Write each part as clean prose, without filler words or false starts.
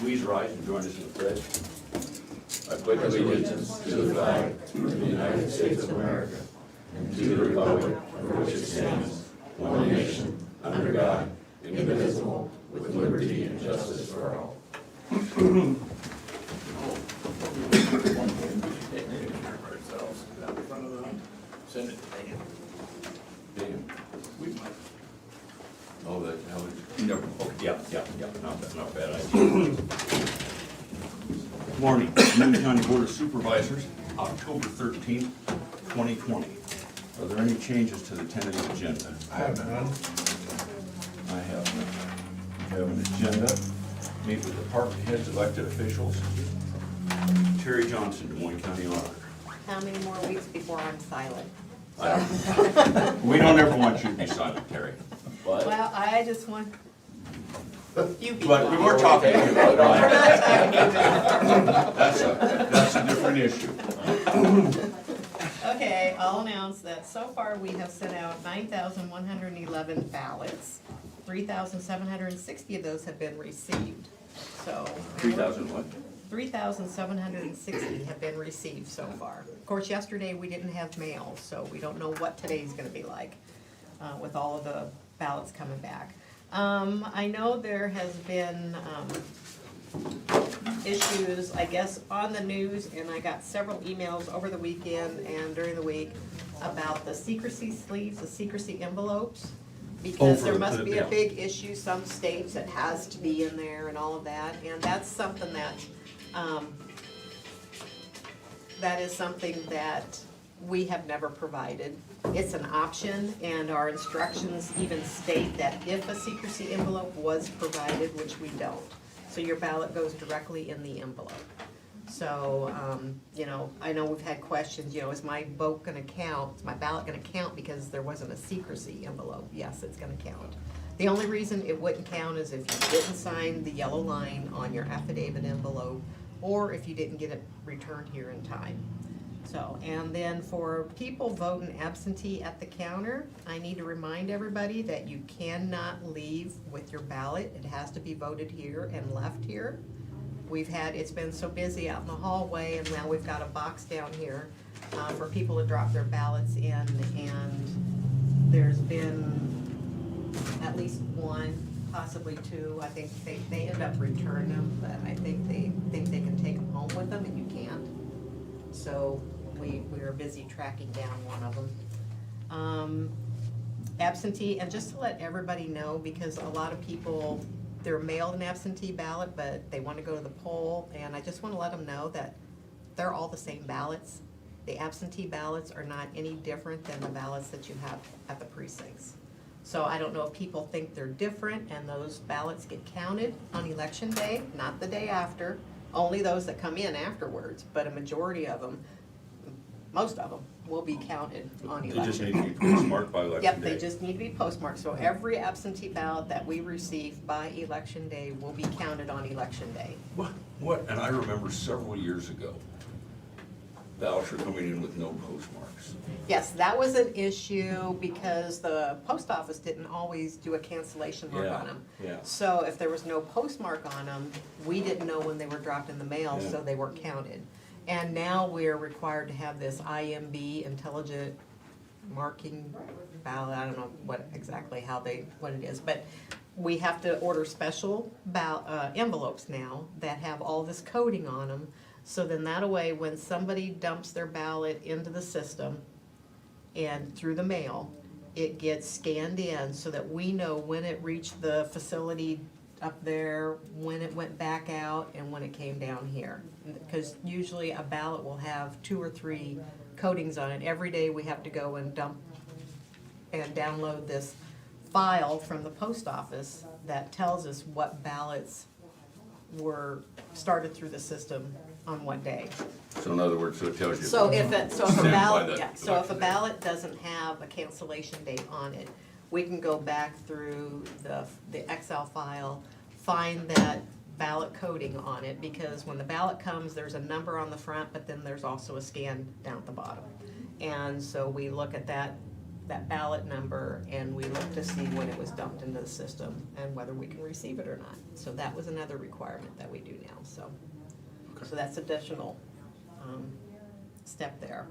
Please rise and join us in the pledge. I pledge allegiance to the flag of the United States of America and to the republic for which it stands, one nation, under God, indivisible, with liberty and justice for all. Send it to Dan. Dan. Oh, that, how would, no, okay, yeah, not bad idea. Morning, Des Moines County Board of Supervisors, October 13th, 2020. Are there any changes to the tentative agenda? I have none. I have none. We have an agenda, meet with department heads, elected officials. Terry Johnson, Des Moines County Auditor. How many more weeks before I'm silent? We don't ever want you to be silent, Terry. Well, I just want you people. But we were talking to you about We're that. not talking to That's a different issue. you. Okay, I'll announce that so far we have sent out 9,111 ballots. 3,760 of those have been received, so. 3,000 what? 3,760 have been received so far. Of course, yesterday we didn't have mail, so we don't know what today's gonna be like with all of the ballots coming back. I know there has been issues, I guess, on the news, and I got several emails over the weekend and during the week about the secrecy sleeves, the secrecy envelopes. Because there must be a big issue, some states it has to be in there and all of that, and that's something that, that is something that we have never provided. It's an option, and our instructions even state that if a secrecy envelope was provided, which we don't. So your ballot goes directly in the envelope. So, you know, I know we've had questions, you know, is my vote gonna count, is my ballot gonna count because there wasn't a secrecy envelope? Yes, it's gonna count. The only reason it wouldn't count is if you didn't sign the yellow line on your affidavit envelope, or if you didn't get it returned here in time. So, and then for people voting absentee at the counter, I need to remind everybody that you cannot leave with your ballot. It has to be voted here and left here. It's been so busy out in the hallway, and now we've got a box down here for people to drop their ballots in, and there's been at least one, possibly two. I think they end up returning them, but I think they can take them home with them, and you can't. So we are busy tracking down one of them. Absentee, and just to let everybody know, because a lot of people, they're mailed an absentee ballot, but they want to go to the poll, and I just want to let them know that they're all the same ballots. The absentee ballots are not any different than the ballots that you have at the precincts. So I don't know if people think they're different, and those ballots get counted on election day, not the day after, only those that come in afterwards, but a majority of them, most of them, will be counted on election. They just need to be postmarked by election day. Yep, they just need to be postmarked, so every absentee ballot that we receive by election day will be counted on election day. What, and I remember several years ago, ballots were coming in with no postmarks. Yes, that was an issue because the post office didn't always do a cancellation mark on them. Yeah. So if there was no postmark on them, we didn't know when they were dropped in the mail, Yeah. so they weren't counted. And now we're required to have this IMB, intelligent marking ballot, I don't know what it is, but we have to order special envelopes now that have all this coding on them, so then that way, when somebody dumps their ballot into the system and through the mail, it gets scanned in so that we know when it reached the facility up there, when it went back out, and when it came down here. Because usually a ballot will have 2 or 3 coatings on it. Every day we have to go and dump and download this file from the post office that tells us what ballots were started through the system on what day. So in other words, so it tells you. So if a Sent by ballot, the yeah, so if a election day. ballot doesn't have a cancellation date on it, we can go back through the Excel file, find that ballot coding on it, because when the ballot comes, there's a number on the front, but then there's also a scan down at the bottom. And so we look at that that ballot number, and we look to see when it was dumped into the system and whether we can receive it or not. So that was another requirement that we do now, so. So that's additional, step there.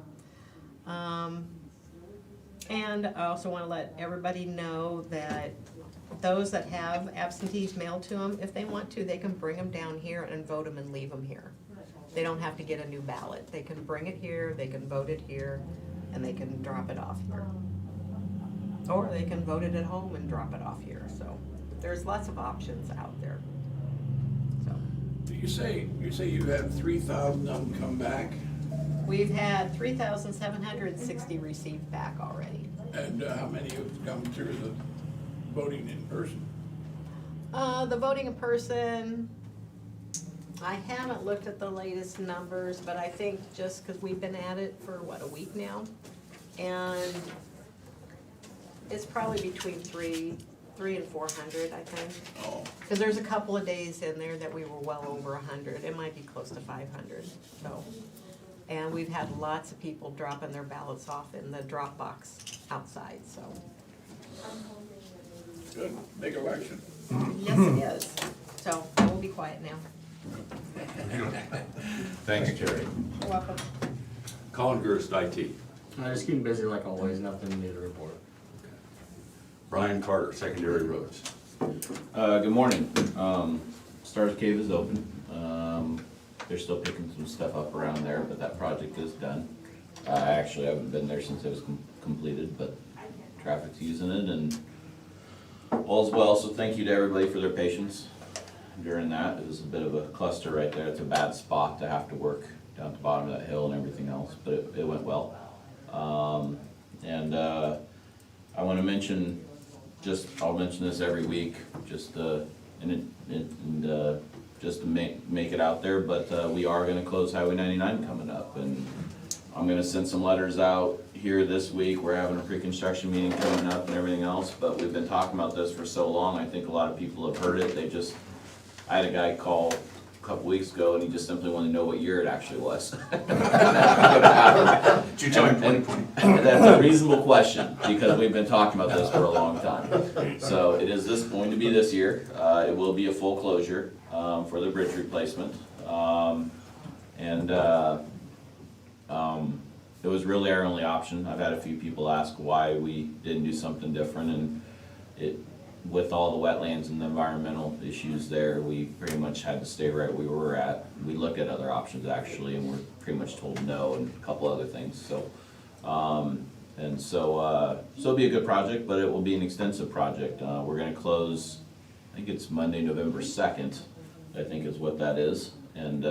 And I also wanna let everybody know that those that have absentees mailed to them, if they want to, they can bring them down here and vote them and leave them here. They don't have to get a new ballot. They can bring it here, they can vote it here, and they can drop it off here. Or they can vote it at home and drop it off here, so there's lots of options out there. So, You say you had 3,000 of them come back, we've had 3,760 received back already. and how many have come through the voting in person? The voting in person, I haven't looked at the latest numbers, but I think just because we've been at it for, what, a week now? And it's probably between three and 400, I think. Oh, Because there's a couple of days in there that we were well over 100. It might be close to 500, so. And we've had lots of people dropping their ballots off in the drop box outside, so. good, big election. Yes, it is. So I will be quiet now. Thanks, Terry. You're welcome. Colin Gerst, IT. Just keep busy like always, nothing new to report. Brian Carter, Secondary Roads. Good morning. Stars Cave is open. They're still picking some stuff up around there, but that project is done. I actually haven't been there since it was completed, but traffic's using it and all's well, so thank you to everybody for their patience during that. It was a bit of a cluster right there. It's a bad spot to have to work down at the bottom of that hill and everything else, but it went well. I want to mention, I'll mention this every week, just to make it out there, but we are gonna close Highway 99 coming up, and I'm gonna send some letters out here this week. We're having a pre-construction meeting coming up and everything else, but we've been talking about this for so long, I think a lot of people have heard it. I had a guy call a couple weeks ago, and he just simply wanted to know what year it actually was. Did you tell him 2020? That's a reasonable question, because we've been talking about this for a long time. So it is going to be this year. It will be a full closure for the bridge replacement. It was really our only option. I've had a few people ask why we didn't do something different, and with all the wetlands and the environmental issues there, we pretty much had to stay right where we were at. We looked at other options actually, and we're pretty much told no, and a couple other things, so. So it'll be a good project, but it will be an extensive project. We're gonna close, I think it's Monday, November 2nd, I think is what that is. And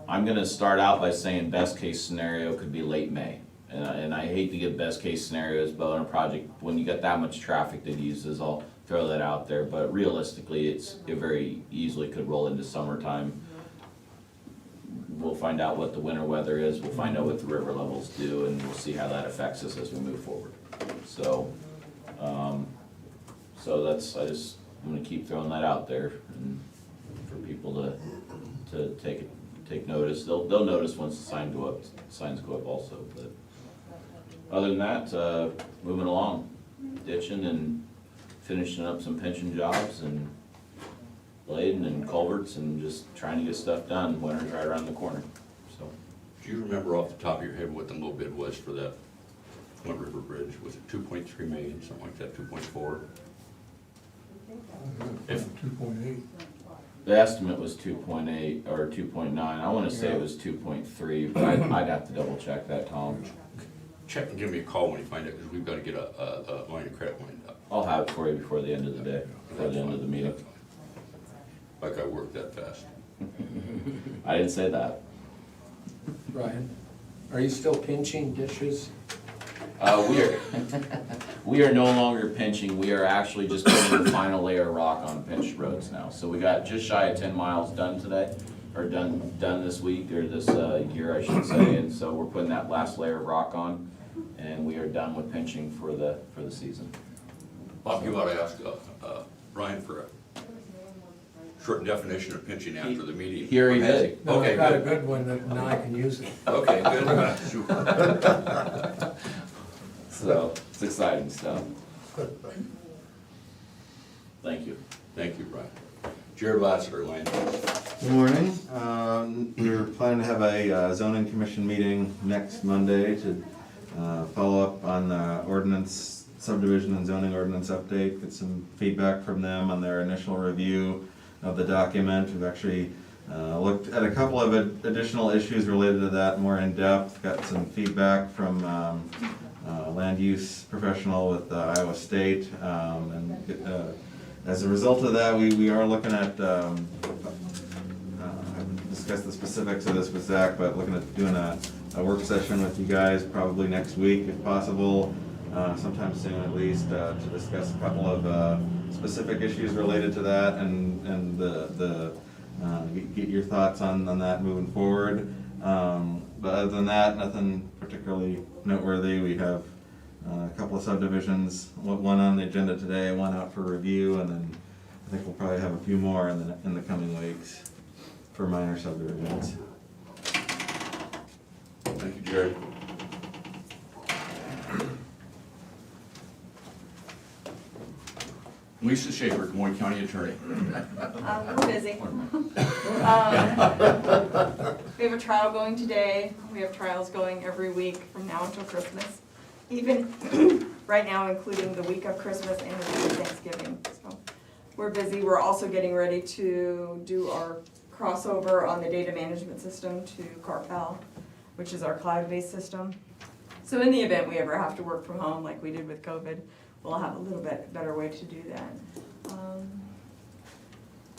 I'm gonna start out by saying best case scenario could be late May. And I hate to give best case scenarios, but on a project, when you got that much traffic that uses, I'll throw that out there. But realistically, it very easily could roll into summertime. We'll find out what the winter weather is, we'll find out what the river levels do, and we'll see how that affects us as we move forward. So, I'm gonna keep throwing that out there, and for people to take notice. They'll notice once the signs go up also, but other than that, moving along, ditching and finishing up some pension jobs and blading and culverts and just trying to get stuff done. Winter's right around the corner, so. Do you remember off the top of your head what the low bid was for that Flint River Bridge? Was it 2.3 million, something like that, 2.4? If 2.8. The estimate was 2.8 or 2.9. I wanna say it was 2.3, but I'd have to double check that, Tom. check and give me a call when you find it, because we've got to get a line of credit lined up. I'll have it for you before the end of the day, before the end of the meeting. That's fine. Like I work that fast. I didn't say that. Brian, are you still pinching dishes? We are no longer pinching, we are actually just putting the final layer of rock on pinched roads now. So we got just shy of 10 miles done today, or done this week, or this year I should say, and so we're putting that last layer of rock on, and we are done with pinching for the season. Bob, you ought to ask Brian for a short definition of pinching after the meeting. Here he did. No, Okay, I've got a good. good one that now I can use it. Okay, good. So it's exciting stuff. Thank you. Thank you, Brian. Jared Lassiter, Land Use. Good morning. We're planning to have a zoning commission meeting next Monday to follow up on the ordinance, subdivision and zoning ordinance update, get some feedback from them on their initial review of the document. We've actually looked at a couple of additional issues related to that more in depth, got some feedback from land use professional with Iowa State, and as a result of that, we are looking at, I haven't discussed the specifics of this with Zach, but looking at doing a work session with you guys probably next week if possible, sometime soon at least, to discuss a couple of specific issues related to that and get your thoughts on that moving forward. But other than that, nothing particularly noteworthy. We have a couple of subdivisions, one on the agenda today, one out for review, and then I think we'll probably have a few more in the coming weeks for minor subdivisions. Thank you, Jared. Lisa Schaefer, Des Moines County Attorney. We're busy. We have a trial going today. We have trials going every week from now until Christmas. Even right now, including the week of Christmas and the week of Thanksgiving. So we're busy. We're also getting ready to do our crossover on the data management system to Carpel, which is our cloud-based system. So in the event we ever have to work from home like we did with COVID, we'll have a little bit better way to do that.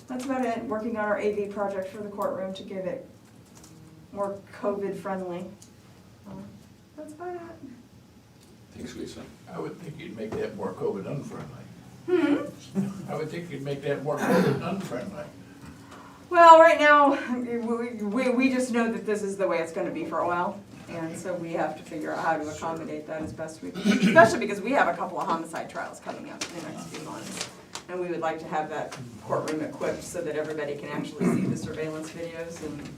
That's about it. Working on our AV project for the courtroom to give it more COVID friendly. That's about it. Thanks, Lisa. I would think you'd make that more COVID unfriendly. I would think you'd make that more COVID unfriendly. Well, right now, we just know that this is the way it's gonna be for a while. And so we have to figure out how to accommodate that as best we can, especially because we have a couple of homicide trials coming up in the next few months. And we would like to have that courtroom equipped so that everybody can actually see the surveillance videos and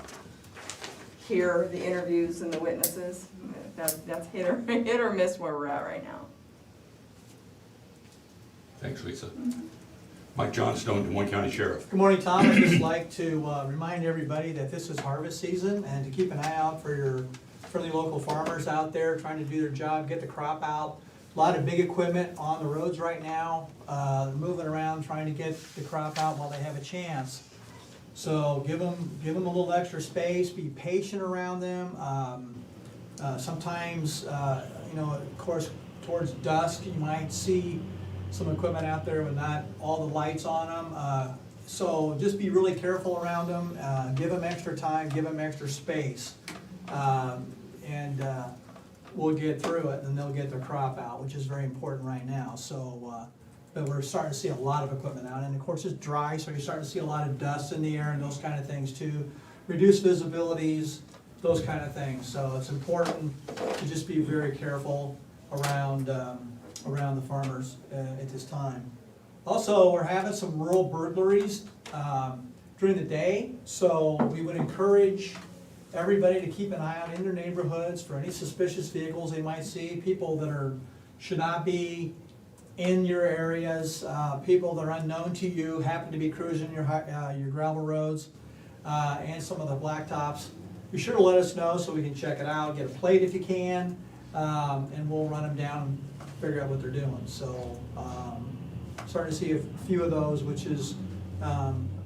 hear the interviews and the witnesses. That's hit or miss where we're at right now. Thanks, Lisa. Mike Johnstone, Des Moines County Sheriff. Good morning, Tom. I'd just like to remind everybody that this is harvest season and to keep an eye out for your friendly local farmers out there trying to do their job, get the crop out. A lot of big equipment on the roads right now, moving around trying to get the crop out while they have a chance. So give them a little extra space, be patient around them. Sometimes, of course, towards dusk, you might see some equipment out there with not all the lights on them. So just be really careful around them, give them extra time, give them extra space. And we'll get through it and they'll get their crop out, which is very important right now. So, but we're starting to see a lot of equipment out. And of course it's dry, so you're starting to see a lot of dust in the air and those kind of things too. Reduced visibilities, those kind of things. So it's important to just be very careful around the farmers at this time. Also, we're having some rural burglaries during the day, so we would encourage everybody to keep an eye out in their neighborhoods for any suspicious vehicles they might see, people that should not be in your areas, people that are unknown to you, happen to be cruising your gravel roads and some of the blacktops. Be sure to let us know so we can check it out, get a plate if you can, and we'll run them down and figure out what they're doing. So starting to see a few of those, which is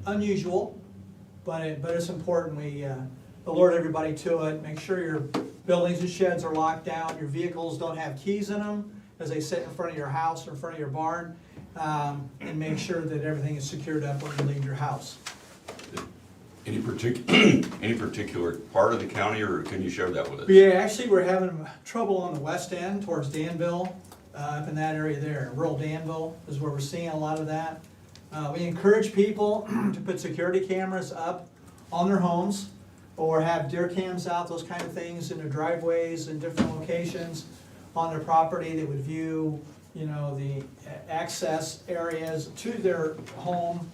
unusual, but it's important we alert everybody to it. Make sure your buildings and sheds are locked down, your vehicles don't have keys in them as they sit in front of your house or in front of your barn, and make sure that everything is secured up when you leave your house. Any particular part of the county, or can you share that with us? Yeah, actually we're having trouble on the west end towards Danville, up in that area there. Rural Danville is where we're seeing a lot of that. We encourage people to put security cameras up on their homes or have deer cams out, those kind of things in their driveways and different locations on their property that would view, the access areas to their home.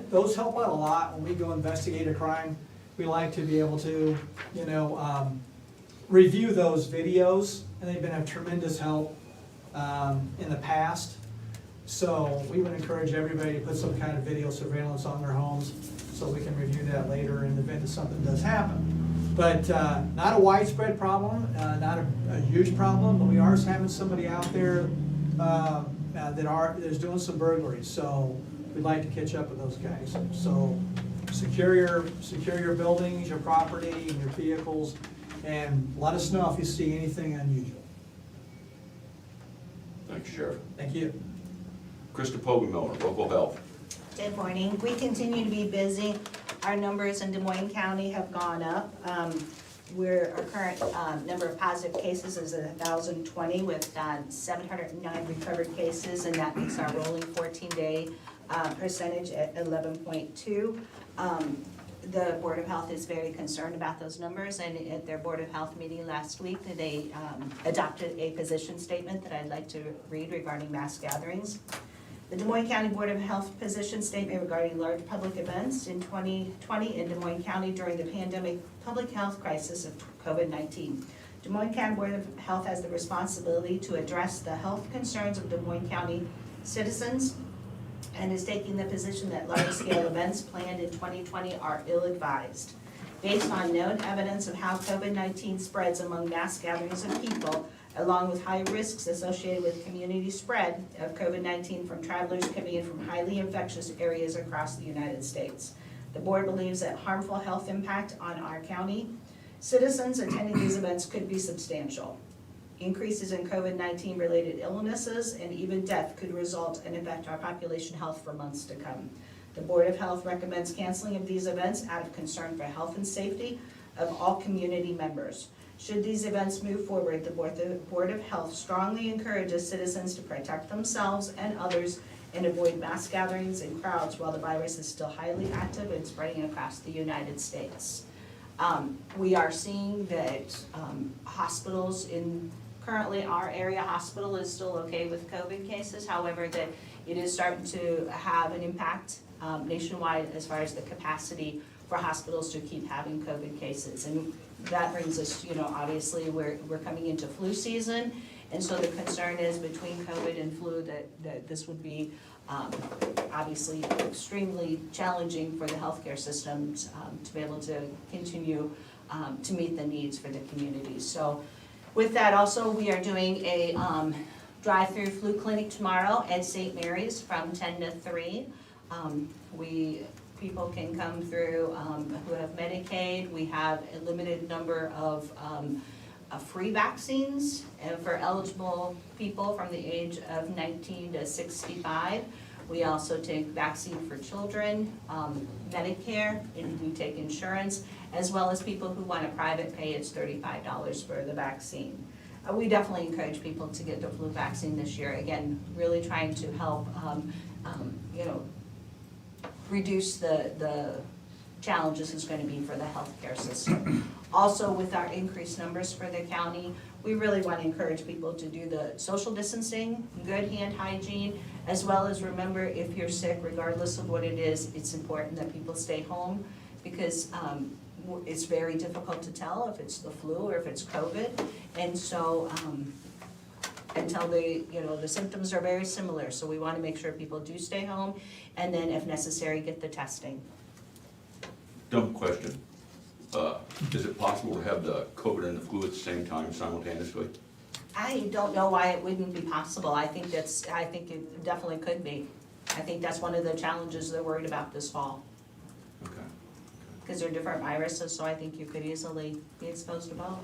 Those help out a lot when we go investigate a crime. We like to be able to, review those videos and they've been a tremendous help in the past. So we would encourage everybody to put some kind of video surveillance on their homes so we can review that later in the event that something does happen. But not a widespread problem, not a huge problem, but we are having somebody out there that's doing some burglaries. So we'd like to catch up with those guys. So secure your buildings, your property, and your vehicles, and let us know if you see anything unusual. Thanks, Sheriff. Thank you. Krista Pogemiller, Local Health. Good morning. We continue to be busy. Our numbers in Des Moines County have gone up. Our current number of positive cases is 1,020 with 709 recovered cases, and that makes our rolling 14-day percentage at 11.2. The Board of Health is very concerned about those numbers, and at their Board of Health meeting last week, they adopted a position statement that I'd like to read regarding mass gatherings. The Des Moines County Board of Health position statement regarding large public events in 2020 in Des Moines County during the pandemic public health crisis of COVID-19. Des Moines County Board of Health has the responsibility to address the health concerns of Des Moines County citizens and is taking the position that large-scale events planned in 2020 are ill-advised. Based on known evidence of how COVID-19 spreads among mass gatherings of people, along with high risks associated with community spread of COVID-19 from travelers coming in from highly infectious areas across the United States. The board believes that harmful health impact on our county citizens attending these events could be substantial. Increases in COVID-19 related illnesses and even death could result and affect our population health for months to come. The Board of Health recommends canceling of these events out of concern for health and safety of all community members. Should these events move forward, the Board of Health strongly encourages citizens to protect themselves and others and avoid mass gatherings and crowds while the virus is still highly active and spreading across the United States. We are seeing that hospitals currently our area hospital is still okay with COVID cases, however, that it is starting to have an impact nationwide as far as the capacity for hospitals to keep having COVID cases. And that brings us, obviously we're coming into flu season, and so the concern is between COVID and flu that this would be obviously extremely challenging for the healthcare systems to be able to continue to meet the needs for the community. So with that also, we are doing a drive-through flu clinic tomorrow at St. Mary's from 10 to 3. People can come through who have Medicaid. We have a limited number of free vaccines for eligible people from the age of 19 to 65. We also take vaccine for children, Medicare, and we take insurance, as well as people who want a private pay. It's $35 for the vaccine. We definitely encourage people to get the flu vaccine this year. Again, really trying to help, reduce the challenges it's going to be for the healthcare system. Also, with our increased numbers for the county, we really want to encourage people to do the social distancing, good hand hygiene, as well as remember, if you're sick, regardless of what it is, it's important that people stay home, because it's very difficult to tell if it's the flu or if it's COVID. And so until the symptoms are very similar, so we want to make sure people do stay home, and then if necessary, get the testing. Dumb question. Is it possible to have the COVID and the flu at the same time simultaneously? I don't know why it wouldn't be possible. I think it definitely could be. I think that's one of the challenges they're worried about this fall. Okay. Because they're different viruses, so I think you could easily be exposed to both.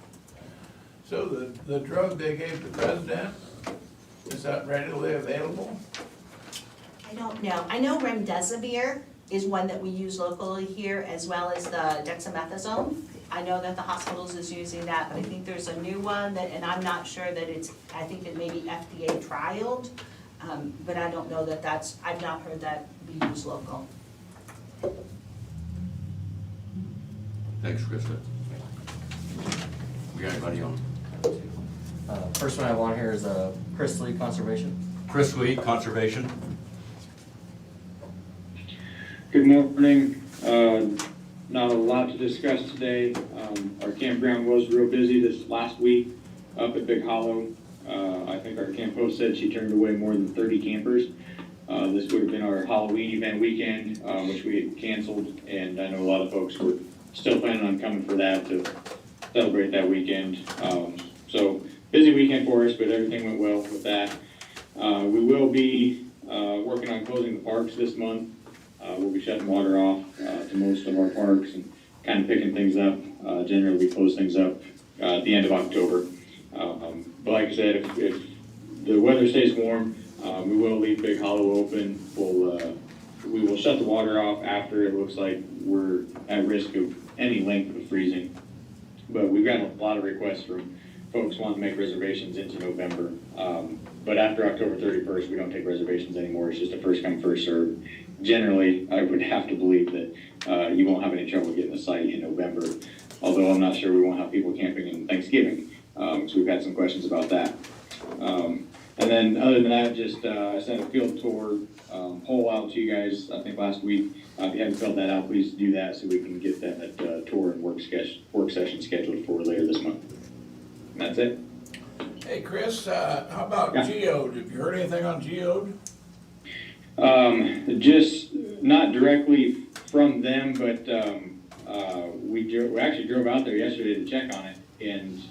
So the drug they gave the president, is that readily available? I don't know. I know remdesivir is one that we use locally here, as well as the dexamethasone. I know that the hospitals is using that, but I think there's a new one and I'm not sure that I think it may be FDA trialed, but I don't know that I've not heard that be used local. Thanks, Krista. We got anybody on? First one I have on here is Chris Lee, Conservation. Chris Lee, Conservation. Good morning. Not a lot to discuss today. Our campground was real busy this last week. up at Big Hollow. I think our camp host said she turned away more than 30 campers. This would have been our Halloween event weekend, which we had canceled, and I know a lot of folks were still planning on coming for that to celebrate that weekend. So busy weekend for us, but everything went well with that. We will be working on closing the parks this month. We'll be shutting water off to most of our parks and kind of picking things up. Generally, we close things up at the end of October. But like I said, if the weather stays warm, we will leave Big Hollow open. We will shut the water off after it looks like we're at risk of any length of freezing. But we've got a lot of requests from folks wanting to make reservations into November. But after October 31st, we don't take reservations anymore. It's just a first come, first serve. Generally, I would have to believe that you won't have any trouble getting a site in November, although I'm not sure we won't have people camping in Thanksgiving. So we've had some questions about that. And then other than that, just I sent a field tour poll out to you guys, I think last week. If you haven't filled that out, please do that so we can get that tour and work session scheduled for later this month. And that's it. Hey, Chris, how about Geode? Have you heard anything on Geode? Just not directly from them, but we actually drove out there yesterday to check on it, and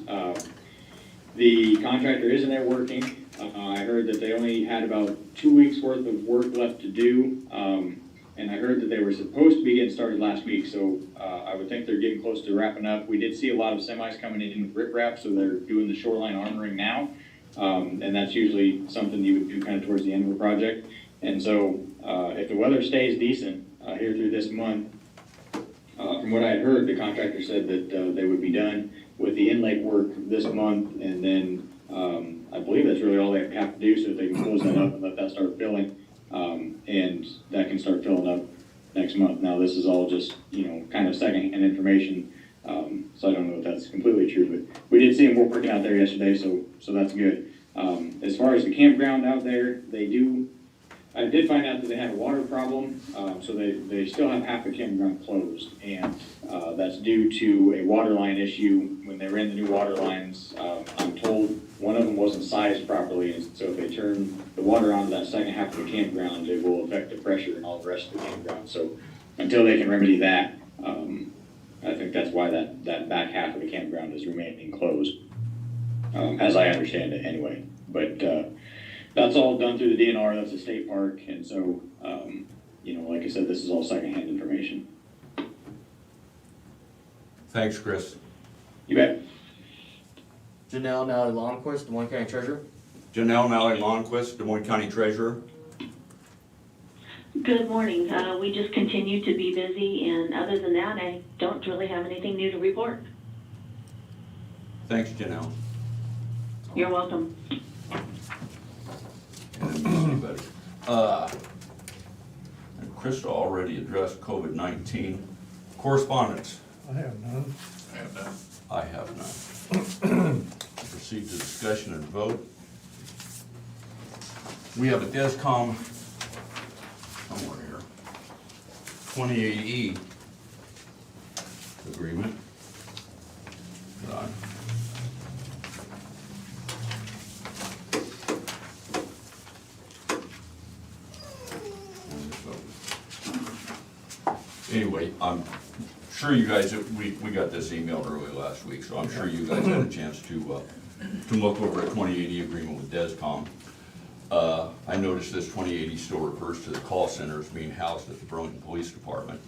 the contractor isn't there working. I heard that they only had about 2 weeks worth of work left to do, and I heard that they were supposed to be getting started last week, so I would think they're getting close to wrapping up. We did see a lot of semis coming in with riprap, so they're doing the shoreline armoring now, and that's usually something you would do kind of towards the end of the project. And so if the weather stays decent here through this month, from what I had heard, the contractor said that they would be done with the inlet work this month, and then I believe that's really all they have to do, so that they can close that up and let that start filling, and that can start filling up next month. Now, this is all just, kind of secondhand information, so I don't know if that's completely true, but we did see them working out there yesterday, so that's good. As far as the campground out there, I did find out that they had a water problem, so they still have half the campground closed, and that's due to a water line issue. When they ran the new water lines, I'm told one of them wasn't sized properly, and so if they turn the water onto that second half of the campground, it will affect the pressure in all the rest of the campground. So until they can remedy that, I think that's why that back half of the campground is remaining closed, as I understand it anyway. But that's all done through the DNR, that's a state park, and so, like I said, this is all secondhand information. Thanks, Chris. You bet. Janelle Nally Longquist, Des Moines County Treasurer. Janelle Nally Longquist, Des Moines County Treasurer. Good morning. We just continue to be busy, and other than that, I don't really have anything new to report. Thanks, Janelle. You're welcome. And Krista already addressed COVID-19. Correspondence. I have none. I have none. I have none. Proceed to discussion and vote. We have a DESCOM, somewhere here, 28E agreement. Hold on. Anyway, I'm sure you guys, we got this emailed early last week, so I'm sure you guys had a chance to look over a 2080 agreement with DESCOM. I noticed this 2080 still refers to the call center as being housed at the Burlington Police Department.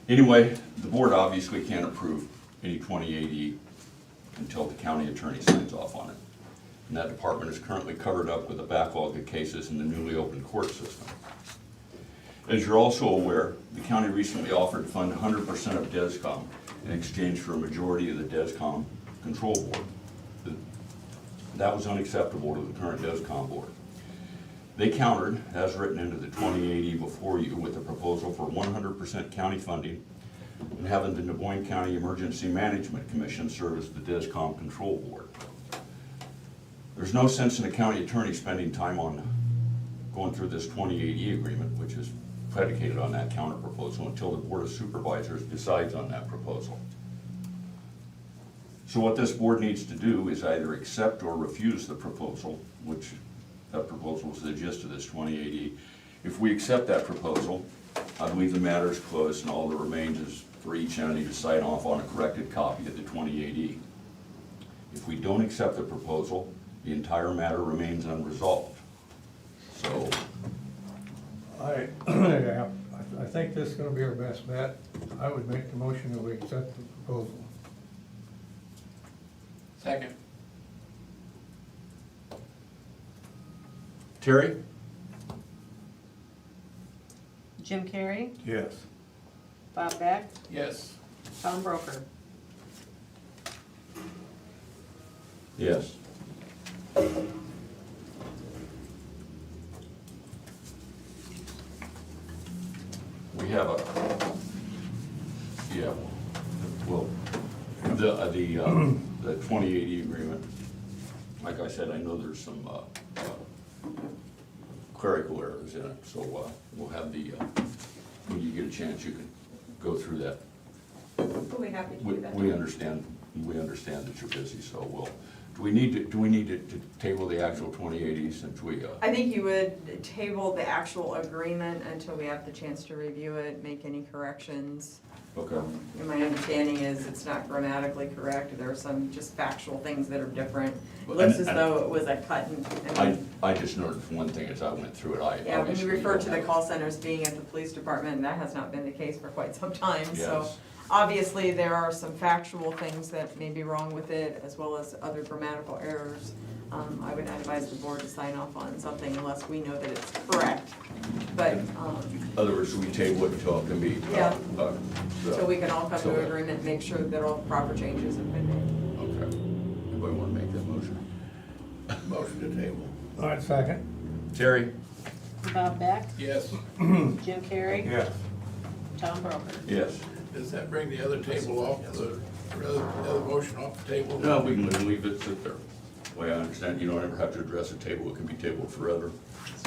Anyway, the board obviously can't approve any 2080 until the county attorney signs off on it. And that department is currently covered up with a backlog of cases in the newly opened court system. As you're also aware, the county recently offered to fund 100% of DESCOM in exchange for a majority of the DESCOM control board. That was unacceptable to the current DESCOM board. They countered, as written into the 2080 before you, with a proposal for 100% county funding and having the Des Moines County Emergency Management Commission serve as the DESCOM control board. There's no sense in the county attorney spending time on going through this 2080 agreement, which is predicated on that counter proposal, until the Board of Supervisors decides on that proposal. So what this board needs to do is either accept or refuse the proposal, which that proposal is the gist of this 2080. If we accept that proposal, I believe the matter is closed and all that remains is for each entity to sign off on a corrected copy of the 2080. If we don't accept the proposal, the entire matter remains unresolved. So, Yeah, I think this is gonna be our best bet. I would make the motion that we accept the proposal. Second. Terry? Jim Carrey, Yes. Bob Beck, Yes. Tom Broker. Yes. We have a, yeah, well, the 2080 agreement, like I said, I know there's some clerical errors in it, so we'll have the, when you get a chance, you can go through that. We'll be happy to do that. We understand that you're busy, so we'll, do we need to table the actual 2080 since we, I think you would table the actual agreement until we have the chance to review it, make any corrections. okay. And my understanding is it's not grammatically correct, there are some just factual things that are different. It looks as though it was a cut and. I just noticed one thing as I went through it, Yeah, when you obviously refer don't to the have- call centers being at the police department, that has not been the case for quite some time, so. Yes. Obviously, there are some factual things that may be wrong with it, as well as other grammatical errors. I would advise the board to sign off on something unless we know that it's correct. But, In other words, we table it until it can be. Yeah. So so we can all come to an agreement, make sure that all proper changes have been made. Okay. Anybody want to make that motion? Motion to table. All right, second. Terry? Bob Beck, Yes. Jim Carrey, Yes. Tom Broker. Yes. Does that bring the other table off, the other motion off the table? No, we can leave it sit there. The way I understand, you don't ever have to address a table, it can be tabled forever.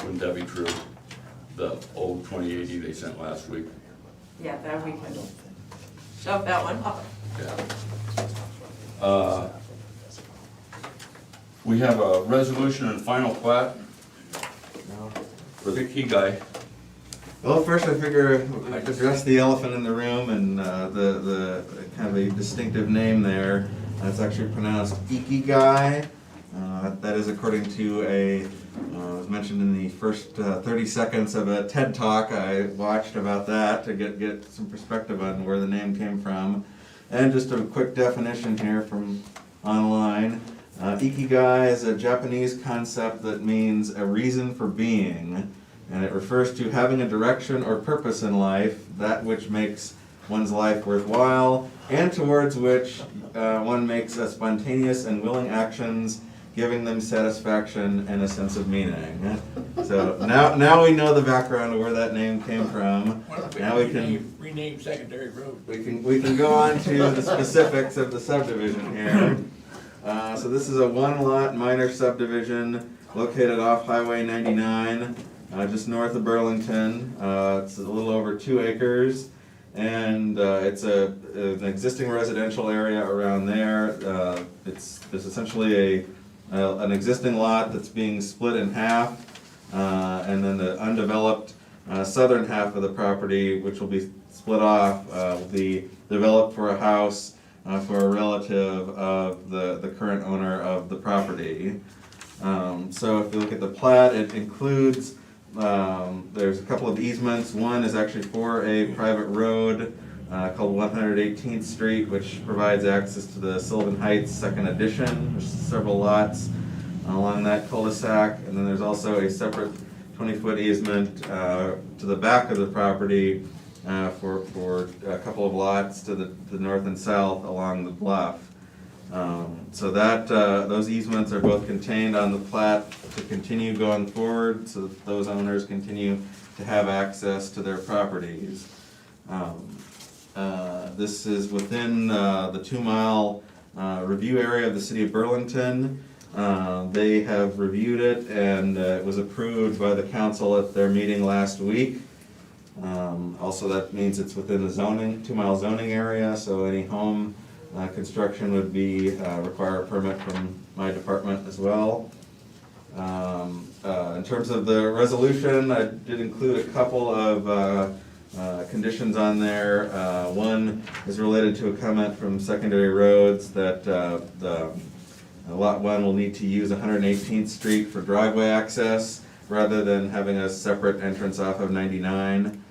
Wouldn't that be true? The old 2080 they sent last week? Yeah, that we can shove that one off. Yeah. We have a resolution and final plat for the key guy. Well, first I figure I'd address the elephant in the room and the kind of a distinctive name there. It's actually pronounced Ikigai. That is according to was mentioned in the first 30 seconds of a TED Talk I watched about that to get some perspective on where the name came from. And just a quick definition here from online. Ikigai is a Japanese concept that means a reason for being. And it refers to having a direction or purpose in life, that which makes one's life worthwhile, and towards which one makes a spontaneous and willing actions, giving them satisfaction and a sense of meaning. So now we know the background of where that name came from. Now we can rename Secondary Road. we can go on to the specifics of the subdivision here. So this is a one-lot minor subdivision located off Highway 99. Just north of Burlington. It's a little over 2 acres, and it's an existing residential area around there. There's essentially an existing lot that's being split in half, and then the undeveloped southern half of the property, which will be split off, will be developed for a house for a relative of the current owner of the property. So if you look at the plat, it includes there's a couple of easements. One is actually for a private road called 118th Street, which provides access to the Sylvan Heights Second Edition. There's several lots along that cul-de-sac, and then there's also a separate 20-foot easement to the back of the property for a couple of lots to the north and south along the bluff. So that those easements are both contained on the plat to continue going forward, so that those owners continue to have access to their properties. This is within the 2-mile review area of the city of Burlington. They have reviewed it, and it was approved by the council at their meeting last week. Also, that means it's within the zoning, 2-mile zoning area, so any home Construction would be, require a permit from my department as well. In terms of the resolution, I did include a couple of conditions on there. One is related to a comment from Secondary Roads that the Lot 1 will need to use 118th Street for driveway access rather than having a separate entrance off of 99,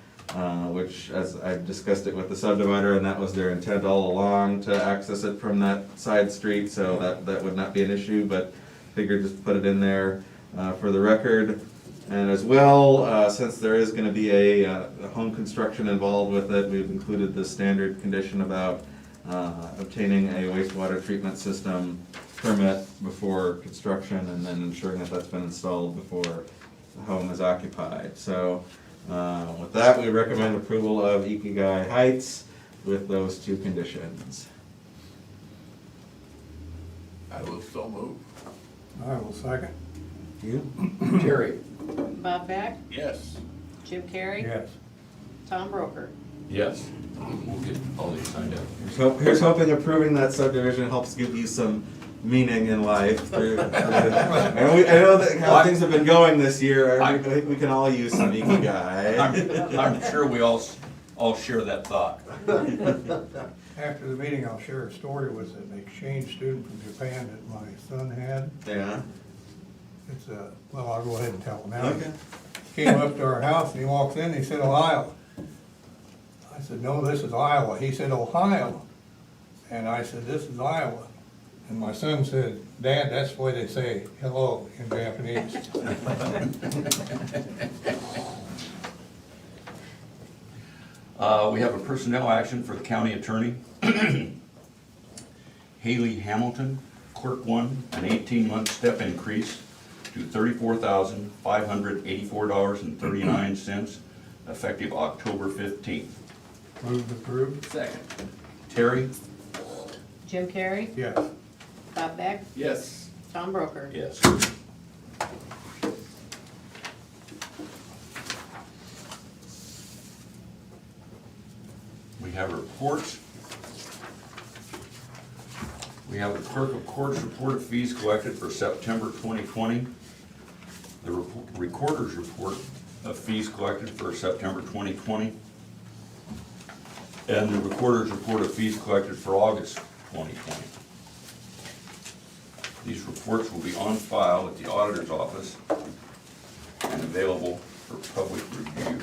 which, as I've discussed it with the subdivider, and that was their intent all along, to access it from that side street, so that would not be an issue, but figured just put it in there for the record. And as well, since there is going to be a home construction involved with it, we've included the standard condition about obtaining a wastewater treatment system permit before construction and then ensuring that that's been installed before the home is occupied. So with that, we recommend approval of Ikigai Heights with those two conditions. I will so move. I will second. You? Terry? Bob Beck, Yes. Jim Carrey, Yes. Tom Broker. Yes, we'll get all these signed up. Here's hoping approving that subdivision helps give you some meaning in life. And I know that how things have been going this year. I think we can all use some Ikigai. I'm sure we all share that thought. After the meeting, I'll share a story with an exchange student from Japan that my son had. Yeah. It's well, I'll go ahead and tell him now. Okay. Came up to our house and he walks in, he said, Ohio. I said, no, this is Iowa. He said, Ohio. And I said, this is Iowa. And my son said, Dad, that's the way they say hello in Japanese. We have a personnel action for the county attorney. Haley Hamilton, clerk 1, an 18-month step increase to $34,584.39, effective October 15th. Move to approve. Second. Terry? Jim Carrey, Yes. Bob Beck, Yes. Tom Broker. Yes. We have reports. We have the clerk of courts report of fees collected for September 2020. The recorder's report of fees collected for September 2020. And the recorder's report of fees collected for August 2020. These reports will be on file at the auditor's office and available for public review.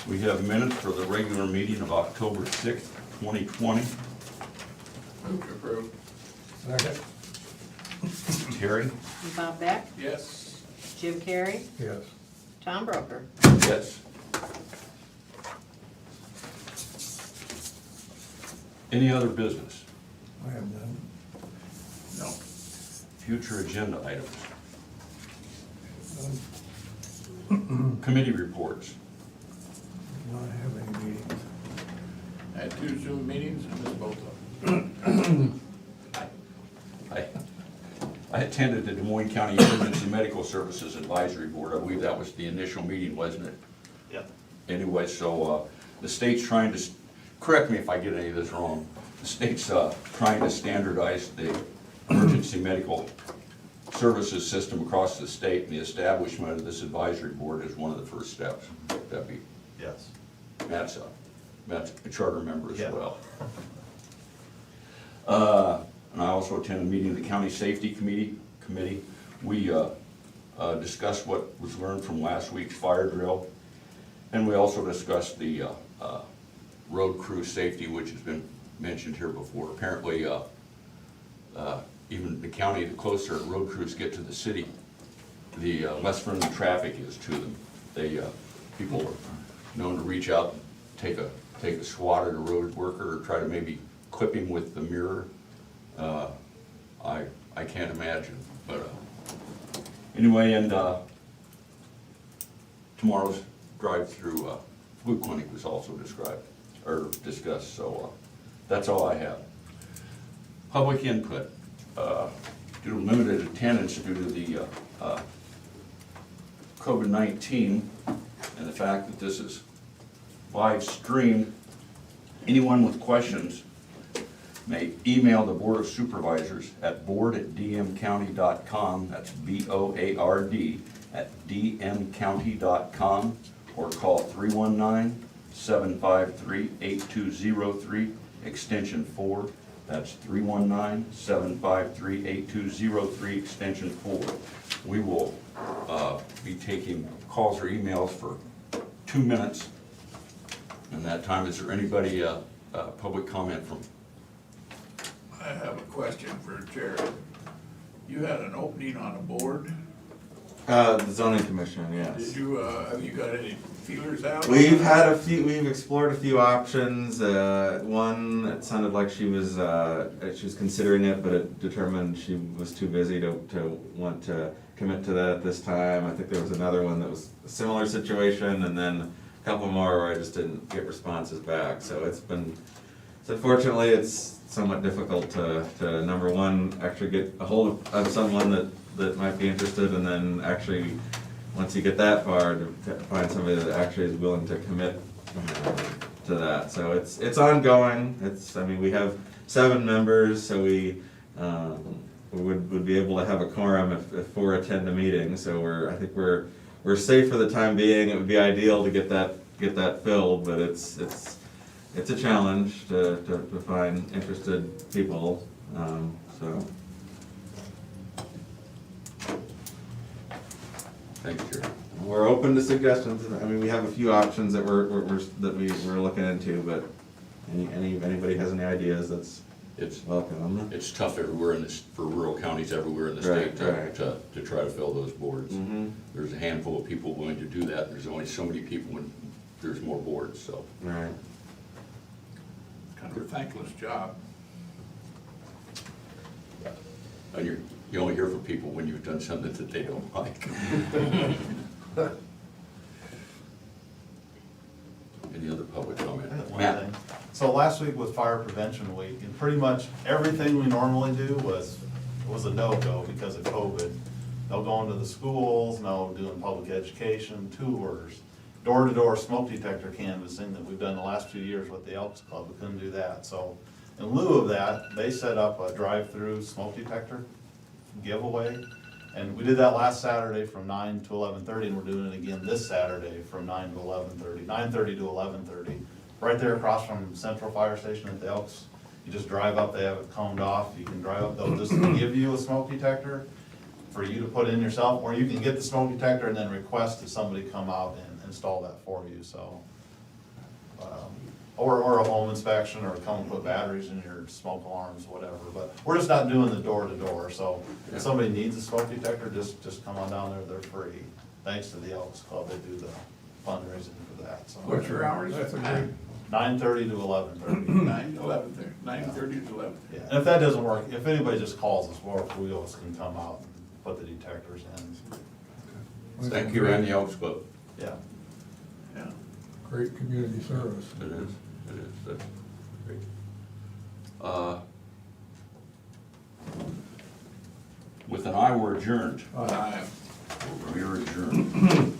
We have minutes for the regular meeting of October 6th, 2020. Move to approve. Second. Terry? Bob Beck, Yes. Jim Carrey, Yes. Tom Broker. Yes. Any other business? I have none. No. Future agenda items? Committee reports? Not have any meetings. I had 2 Zoom meetings and missed both of them. I attended the Des Moines County Emergency Medical Services Advisory Board. I believe that was the initial meeting, wasn't it? Yep. Anyway, so the state's trying to, correct me if I get any of this wrong, the state's trying to standardize the emergency medical services system across the state, and the establishment of this advisory board is one of the first steps. That'd be, Yes. Matt's a charter member as Yeah. well. And I also attended a meeting of the County Safety Committee. We discussed what was learned from last week's fire drill. And we also discussed the road crew safety, which has been mentioned here before. Apparently, even the county, the closer road crews get to the city, the less friendly traffic is to them. People are known to reach out, take a swat at a road worker, or try to maybe clip him with the mirror. I can't imagine, but anyway, and tomorrow's drive-through flu clinic was also discussed, so that's all I have. Public input. Due to limited attendance due to the COVID-19 and the fact that this is live streamed, anyone with questions may email the Board of Supervisors at board@dmcounty.com, that's BOARD@dmcounty.com, or call 319-753-8203, extension 4. That's 319-753-8203, extension 4. We will be taking calls or emails for 2 minutes. In that time, is there anybody, public comment from? I have a question for Jared. You had an opening on a board. The zoning commission, yes. Did you, have you got any feelers out? We've explored a few options. One, it sounded like she was considering it, but it determined she was too busy to want to commit to that at this time. I think there was another one that was a similar situation, and then a couple more where I just didn't get responses back. So unfortunately, it's somewhat difficult to number one, actually get a hold of someone that might be interested, and then actually, once you get that far, to find somebody that actually is willing to commit to that. So it's ongoing. We have 7 members, so we would be able to have a quorum if 4 attend a meeting. So I think we're safe for the time being. It would be ideal to get that filled, but it's a challenge to find interested people. So. Thanks, Jerry. We're open to suggestions. We have a few options that we're looking into, but anybody has any ideas, It's welcome. It's tough everywhere for rural counties everywhere in the Right, state right. to try to fill those boards. Mm-hmm. There's a handful of people willing to do that. There's only so many people when there's more boards, so. Right. Kind of a thankless job. And you only hear from people when you've done something that they don't like. Any other public comment? I have one Matt? thing. So last week was Fire Prevention Week, and pretty much everything we normally do was a no-go because of COVID. No going to the schools, no doing public education, tours, door-to-door smoke detector canvassing that we've done the last few years with the Elks Club. We couldn't do that. So in lieu of that, they set up a drive-through smoke detector giveaway. And we did that last Saturday from 9 to 11:30, and we're doing it again this Saturday from 9 to 11:30, 9:30 to 11:30. Right there across from Central Fire Station at the Elks. You just drive up, they have it coned off. You can drive up, they'll just give you a smoke detector for you to put in yourself, or you can get the smoke detector and then request that somebody come out and install that for you, so. Or a home inspection, or come and put batteries in your smoke alarms, whatever, but we're just not doing the door-to-door, so if somebody needs a smoke detector, just come on down there, they're free. Thanks to the Elks Club, they do the fundraising for that, so. What's your hours? That's a great, 9:30 to 11:30. 9 to 11:30, 9:30 to 11:30. Yeah, and if that doesn't work, if anybody just calls us, we always can come out and put the detectors in. Thank you, and the Elks Club. Yeah. Yeah. great community service. It is, that's great. With an eye, we're adjourned. We're adjourned.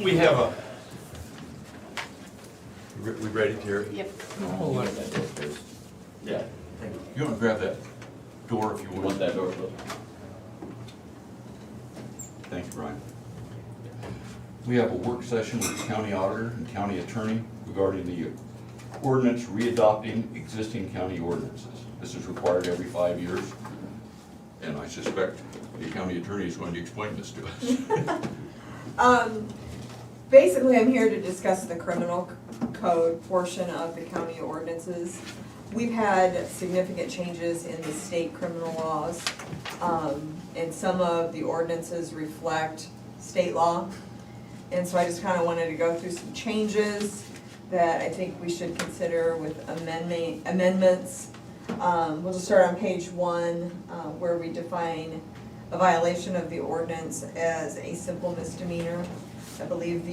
We have a, we ready, Terry? Yep. Oh, let that door closed. Yeah. You wanna grab that door if you You would? want that door closed? Thank you, Brian. We have a work session with the county auditor and county attorney regarding the ordinance readopting existing county ordinances. This is required every 5 years, and I suspect the county attorney is going to explain this to us. Basically, I'm here to discuss the criminal code portion of the county ordinances. We've had significant changes in the state criminal laws, and some of the ordinances reflect state law. And so I just kind of wanted to go through some changes that I think we should consider with amendments. We'll just start on page 1, where we define a violation of the ordinance as a simple misdemeanor. I believe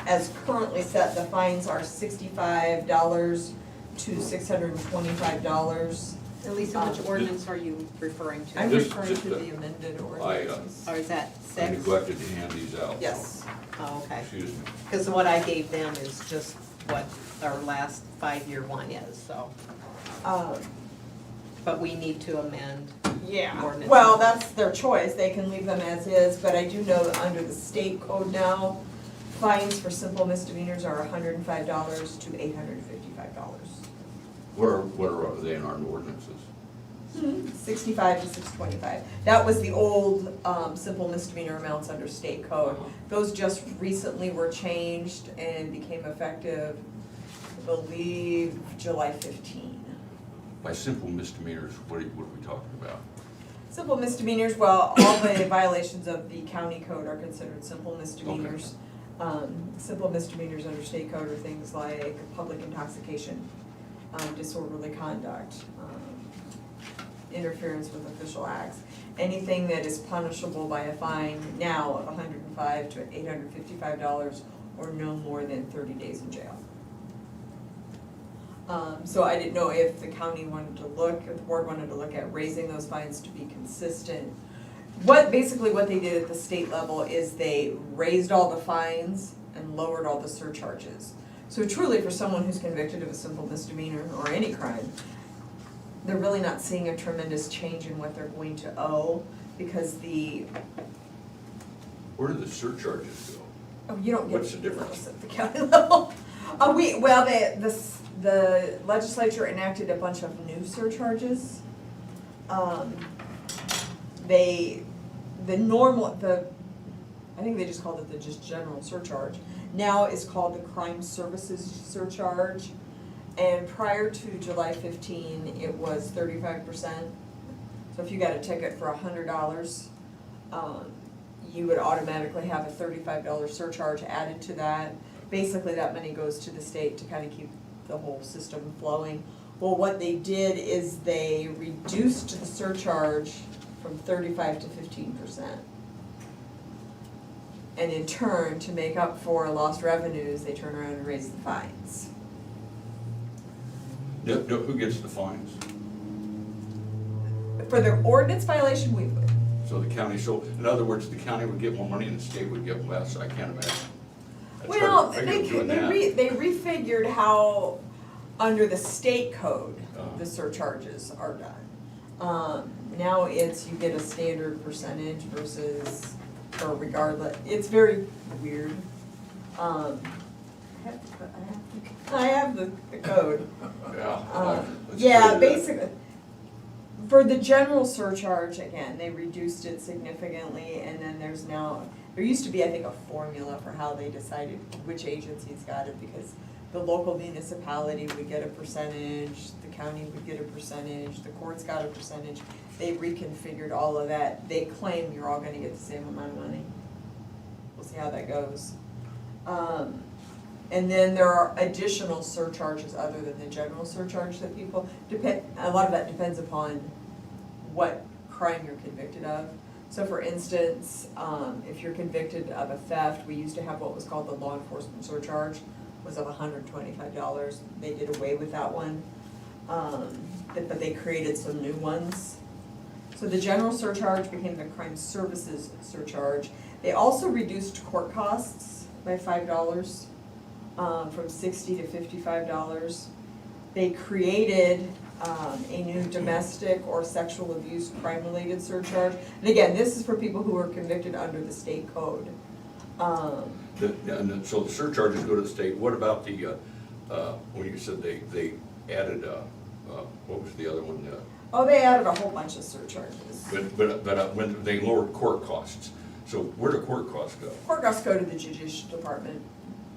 as currently set, the fines are $65 to $625. Elisa, which ordinance are you referring to? I'm Just- referring just to the- the amended ordinances. Or is that I 6? neglected to hand these out. so, Yes. Oh, okay. Excuse me. Because what I gave them is just what our last 5-year one is, so. Um, But we need to amend. Yeah, Ordinance. well, that's their choice, they can leave them as is, but I do know that under the state code now, fines for simple misdemeanors are $105 to $855. What are they in our ordinances? 65 to 625. That was the old, simple misdemeanor amounts under state code. Those just recently were changed and became effective, I believe, July 15. By simple misdemeanors, what are we talking about? Simple misdemeanors, well, all the violations of the county code are considered simple misdemeanors. Simple misdemeanors under state code are things like public intoxication, disorderly conduct, interference with official acts. Anything that is punishable by a fine now of $105 to $855 or no more than 30 days in jail. So I didn't know if the county wanted to look, if the board wanted to look at raising those fines to be consistent. Basically what they did at the state level is they raised all the fines and lowered all the surcharges. So truly, for someone who's convicted of a simple misdemeanor or any crime, they're really not seeing a tremendous change in what they're going to owe, because Where do the surcharges go? you don't get What's the difference? at the county level. The legislature enacted a bunch of new surcharges. I think they just called it the just general surcharge. Now it's called the crime services surcharge. And prior to July 15, it was 35%. So if you got a ticket for $100, you would automatically have a $35 surcharge added to that. Basically, that money goes to the state to kind of keep the whole system flowing. Well, what they did is they reduced the surcharge from 35 to 15%. And in turn, to make up for lost revenues, they turn around and raise the fines. Who gets the fines? For the ordinance violation, we would. So the county, in other words, the county would get more money and the state would get less, I can't imagine. That's Well, hard to figure doing that. they refigured how, under the state code, the surcharges are done. Now you get a standard percentage versus, or regardless, it's very weird. I have the code. Let's Yeah, try that. basically, for the general surcharge, again, they reduced it significantly, and then there used to be, I think, a formula for how they decided which agencies got it, because the local municipality would get a percentage, the county would get a percentage, the courts got a percentage. They reconfigured all of that. They claim you're all gonna get the same amount of money. We'll see how that goes. And then there are additional surcharges other than the general surcharge that people a lot of that depends upon what crime you're convicted of. So for instance, if you're convicted of a theft, we used to have what was called the law enforcement surcharge, was of $125. They did away with that one, but they created some new ones. So the general surcharge became the crime services surcharge. They also reduced court costs by $5, from $60 to $55. They created a new domestic or sexual abuse crime-related surcharge. And again, this is for people who are convicted under the state code. And so the surcharges go to the state. What about the, when you said they added, what was the other one? Oh, they added a whole bunch of surcharges. But when they lowered court costs, so where do court costs go? Court costs go to the judicial department.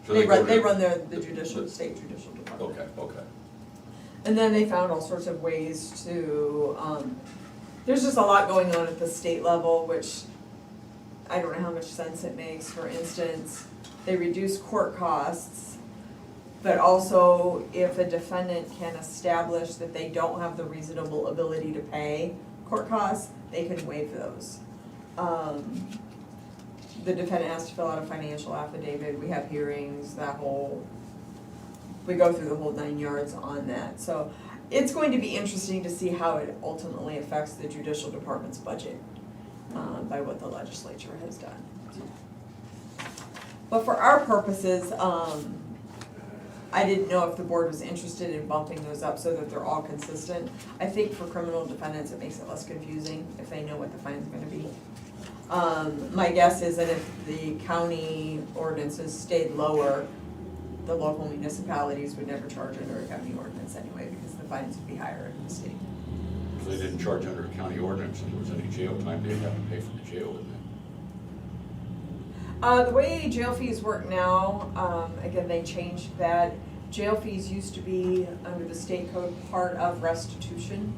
So They go run to- the judicial, state judicial department. Okay, okay. And then they found all sorts of ways to, there's just a lot going on at the state level, which I don't know how much sense it makes. For instance, they reduce court costs, but also if a defendant can establish that they don't have the reasonable ability to pay court costs, they can waive those. The defendant has to fill out a financial affidavit, we have hearings, we go through the whole 9 yards on that. So it's going to be interesting to see how it ultimately affects the judicial department's budget by what the legislature has done. But for our purposes, I didn't know if the board was interested in bumping those up so that they're all consistent. I think for criminal defendants, it makes it less confusing if they know what the fine's gonna be. My guess is that if the county ordinances stayed lower, the local municipalities would never charge under a county ordinance anyway, because the fines would be higher in the state. If they didn't charge under a county ordinance and there was any jail time, they'd have to pay for the jail, wouldn't they? The way jail fees work now, again, they changed that. Jail fees used to be, under the state code, part of restitution.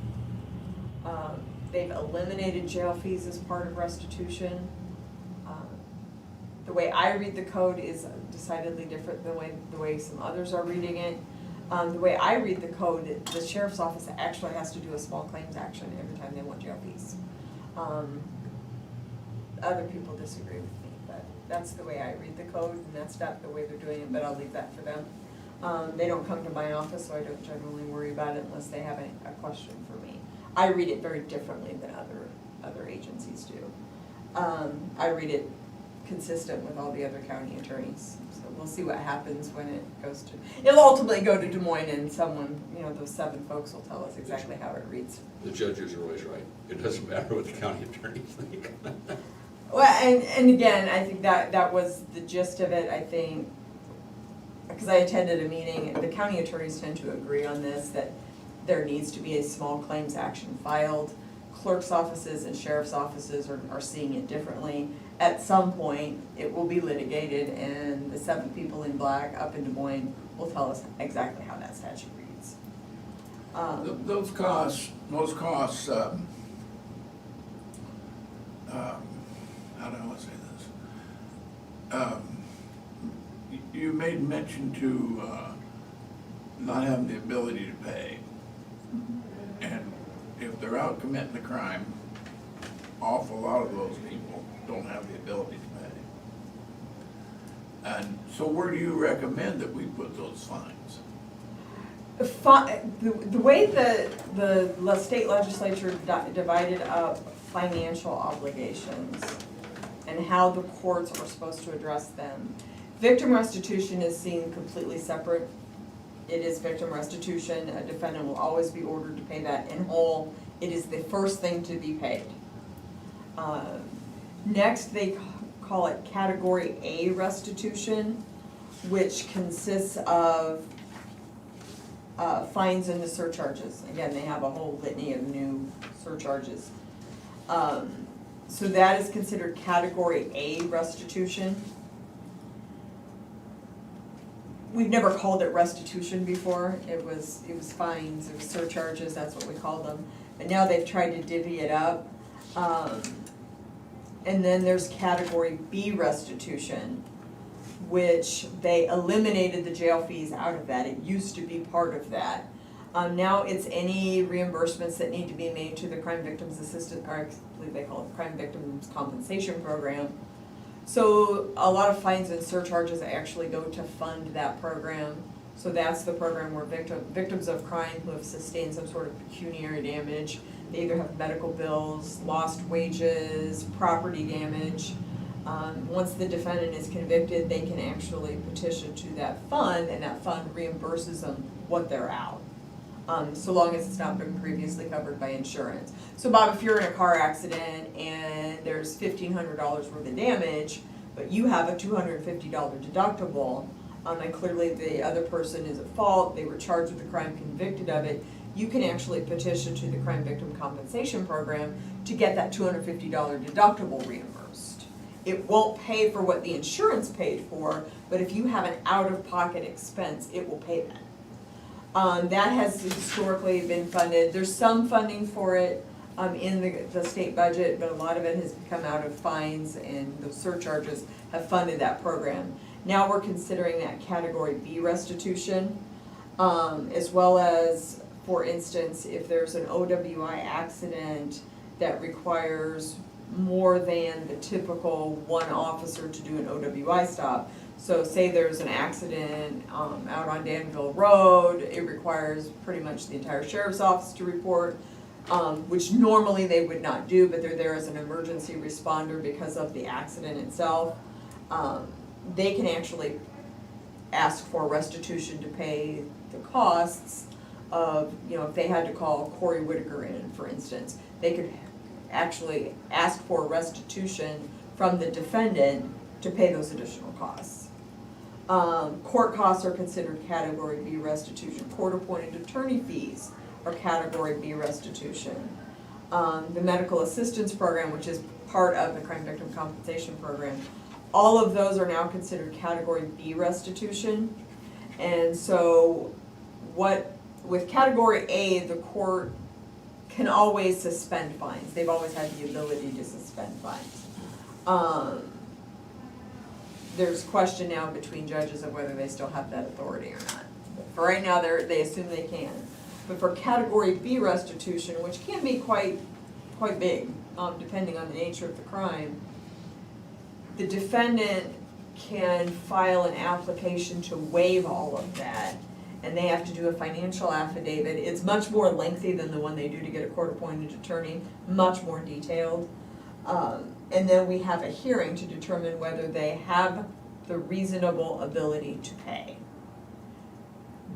They've eliminated jail fees as part of restitution. The way I read the code is decidedly different than the way some others are reading it. The way I read the code, the sheriff's office actually has to do a small claims action every time they want jail fees. Other people disagree with me, but that's the way I read the code, and that's not the way they're doing it, but I'll leave that for them. They don't come to my office, so I don't generally worry about it unless they have a question for me. I read it very differently than other agencies do. I read it consistent with all the other county attorneys. So we'll see what happens when it goes to, it'll ultimately go to Des Moines and someone, those 7 folks will tell us exactly how it reads. The judges are always right. It doesn't matter what the county attorneys think. Well, and again, I think that was the gist of it, I think, because I attended a meeting, the county attorneys tend to agree on this, that there needs to be a small claims action filed. Clerk's offices and sheriff's offices are seeing it differently. At some point, it will be litigated, and the 7 people in black up in Des Moines will tell us exactly how that statute reads. Those costs, how do I want to say this? You made mention to not having the ability to pay. And if they're out committing a crime, awful lot of those people don't have the ability to pay. And so where do you recommend that we put those fines? The way the state legislature divided up financial obligations and how the courts are supposed to address them, victim restitution is seen completely separate. It is victim restitution. A defendant will always be ordered to pay that in whole. It is the first thing to be paid. Next, they call it Category A restitution, which consists of fines and the surcharges. Again, they have a whole litany of new surcharges. So that is considered Category A restitution. We've never called it restitution before. It was fines, it was surcharges, that's what we called them. But now they've tried to divvy it up. And then there's Category B restitution, which they eliminated the jail fees out of that. It used to be part of that. Now it's any reimbursements that need to be made to the Crime Victims Assistance, or I believe they call it the Crime Victims Compensation Program. So a lot of fines and surcharges actually go to fund that program. So that's the program where victims of crime who have sustained some sort of pecuniary damage, they either have medical bills, lost wages, property damage, Once the defendant is convicted, they can actually petition to that fund, and that fund reimburses them what they're out. So long as it's not been previously covered by insurance. So Bob, if you're in a car accident and there's $1,500 worth of damage, but you have a $250 deductible, and clearly the other person is at fault, they were charged with the crime, convicted of it, you can actually petition to the Crime Victim Compensation Program to get that $250 deductible reimbursed. It won't pay for what the insurance paid for, but if you have an out-of-pocket expense, it will pay that. That has historically been funded. There's some funding for it in the state budget, but a lot of it has come out of fines, and the surcharges have funded that program. Now we're considering that Category B restitution, as well as, for instance, if there's an OWI accident that requires more than the typical one officer to do an OWI stop. So say there's an accident out on Danville Road, it requires pretty much the entire sheriff's office to report, which normally they would not do, but they're there as an emergency responder because of the accident itself. They can actually ask for restitution to pay the costs of, if they had to call Corey Whitaker in, for instance, they could actually ask for restitution from the defendant to pay those additional costs. Court costs are considered Category B restitution. Court-appointed attorney fees are Category B restitution. The medical assistance program, which is part of the Crime Victim Compensation Program, all of those are now considered Category B restitution. And so with Category A, the court can always suspend fines. They've always had the ability to suspend fines. There's question now between judges of whether they still have that authority or not. For right now, they assume they can. But for Category B restitution, which can be quite big, depending on the nature of the crime, the defendant can file an application to waive all of that, and they have to do a financial affidavit. It's much more lengthy than the one they do to get a court-appointed attorney, much more detailed. And then we have a hearing to determine whether they have the reasonable ability to pay.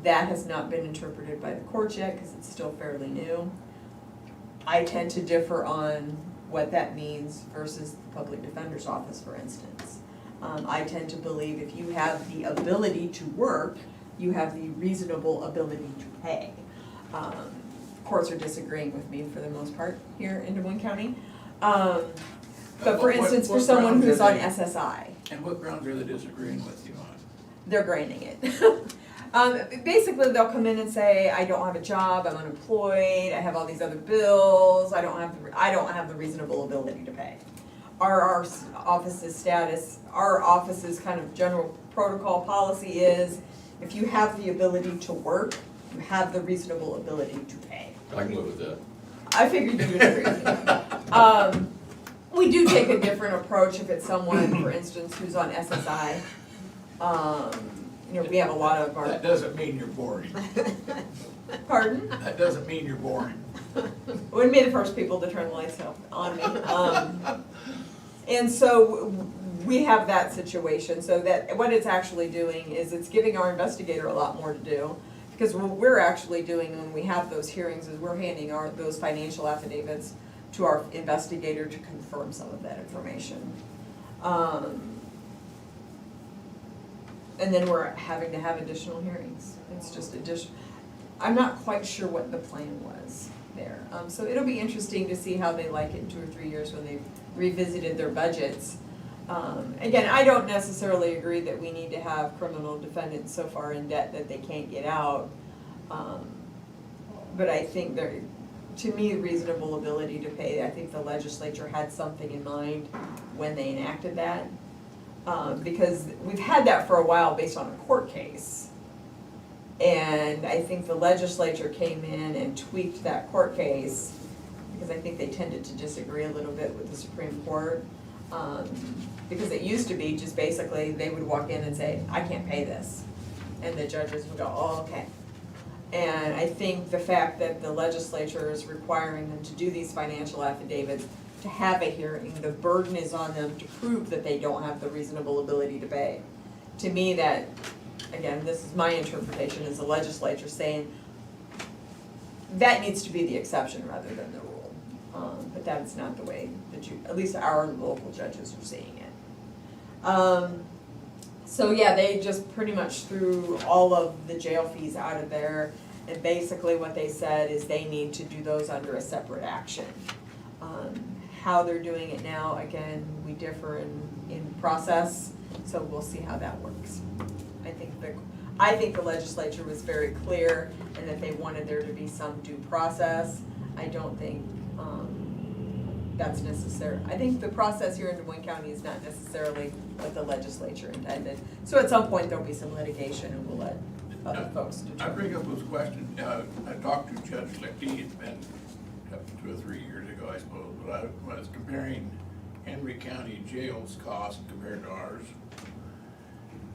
That has not been interpreted by the courts yet because it's still fairly new. I tend to differ on what that means versus the public defender's office, for instance. I tend to believe if you have the ability to work, you have the reasonable ability to pay. Courts are disagreeing with me for the most part here in Des Moines County. But for instance, for someone who's on SSI. And what grounds are they disagreeing with you on? They're granting it. Basically, they'll come in and say, I don't have a job, I'm unemployed, I have all these other bills, I don't have the reasonable ability to pay. Our office's status, our office's kind of general protocol policy is, if you have the ability to work, you have the reasonable ability to pay. I can live with that. I figured you would agree with me. We do take a different approach if it's someone, for instance, who's on SSI. We have a lot of our. That doesn't mean you're boring. Pardon? That doesn't mean you're boring. Wouldn't be the first people to turn the lights on me. And so we have that situation, so that what it's actually doing is it's giving our investigator a lot more to do. Because what we're actually doing when we have those hearings is we're handing those financial affidavits to our investigator to confirm some of that information. And then we're having to have additional hearings. It's just I'm not quite sure what the plan was there. So it'll be interesting to see how they like it in 2 or 3 years when they've revisited their budgets. Again, I don't necessarily agree that we need to have criminal defendants so far in debt that they can't get out. But I think to me, reasonable ability to pay, I think the legislature had something in mind when they enacted that. Because we've had that for a while based on a court case. And I think the legislature came in and tweaked that court case because I think they tended to disagree a little bit with the Supreme Court. Because it used to be just basically they would walk in and say, I can't pay this. And the judges would go, oh, okay. And I think the fact that the legislature is requiring them to do these financial affidavits to have a hearing. The burden is on them to prove that they don't have the reasonable ability to pay. To me, that, again, this is my interpretation as a legislature saying that needs to be the exception rather than the rule. But that's not the way that at least our local judges are seeing it. So yeah, they just pretty much threw all of the jail fees out of there. And basically what they said is they need to do those under a separate action. How they're doing it now, again, we differ in process, so we'll see how that works. I think the legislature was very clear and that they wanted there to be some due process. I don't think that's necessary. I think the process here in Des Moines County is not necessarily what the legislature intended. So at some point there'll be some litigation and we'll let other folks I determine. bring up this question, I talked to Judge Lichty, it's been 2 or 3 years ago, I suppose, but I was comparing Henry County jail's cost compared to ours.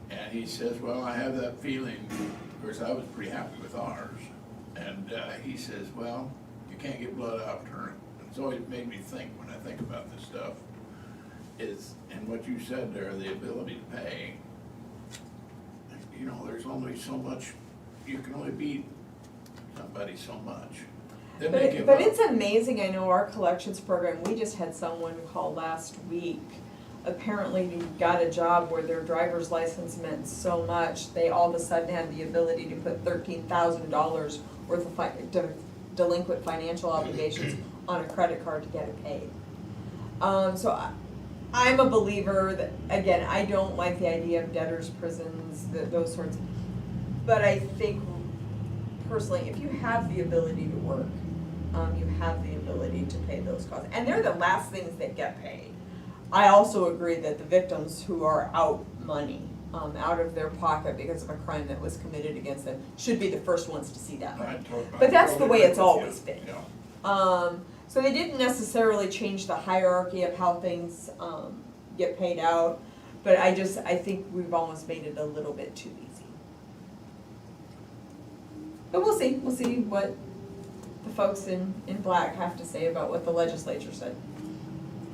And he says, well, I have that feeling, of course, I was pretty happy with ours. And he says, well, you can't get blood out of turn. It's always made me think when I think about this stuff is, and what you said there, the ability to pay. You know, there's only so much, you can only beat somebody so much. Then they give But up. it's amazing, I know our collections program, we just had someone call last week. Apparently he got a job where their driver's license meant so much, they all of a sudden had the ability to put $13,000 worth of delinquent financial obligations on a credit card to get it paid. So I'm a believer that, again, I don't like the idea of debtors' prisons, those sorts. But I think personally, if you have the ability to work, you have the ability to pay those costs. And they're the last things that get paid. I also agree that the victims who are out money, out of their pocket because of a crime that was committed against them, should be the first ones to see that money. But that's the way it's always been. So they didn't necessarily change the hierarchy of how things get paid out, but I think we've almost made it a little bit too easy. But we'll see what the folks in black have to say about what the legislature said.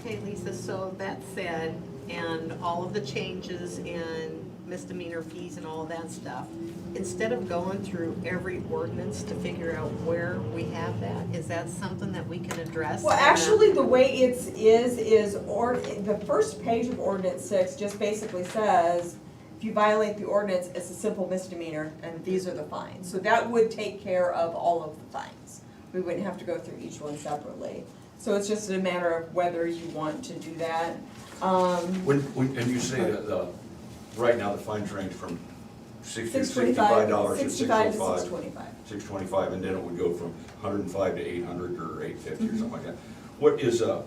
Okay, Lisa, so that said, and all of the changes in misdemeanor fees and all of that stuff, instead of going through every ordinance to figure out where we have that, is that something that we can address? Well, actually, the way it is the first page of Ordinance 6 just basically says, if you violate the ordinance, it's a simple misdemeanor, and these are the fines. So that would take care of all of the fines. We wouldn't have to go through each one separately. So it's just a matter of whether you want to do that. And you say that right now the fines range from $65 to $65 to $605. $625. $625, and then it would go from $105 to $800 or $850 or something like that. What is so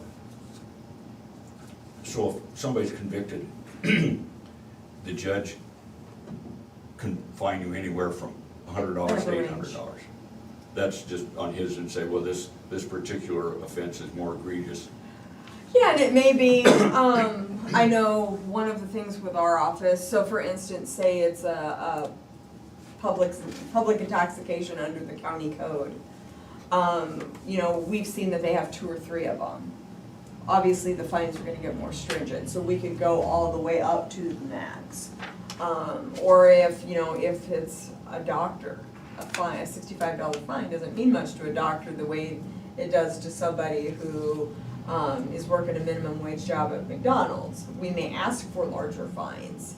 if somebody's convicted, the judge can fine you anywhere from $100 to $800. That's just on his and say, well, this particular offense is more egregious. Yeah, and it may be, I know one of the things with our office, so for instance, say it's a public intoxication under the county code. You know, we've seen that they have 2 or 3 of them. Obviously, the fines are gonna get more stringent, so we could go all the way up to the max. Or if it's a doctor, a $65 fine doesn't mean much to a doctor the way it does to somebody who is working a minimum wage job at McDonald's. We may ask for larger fines.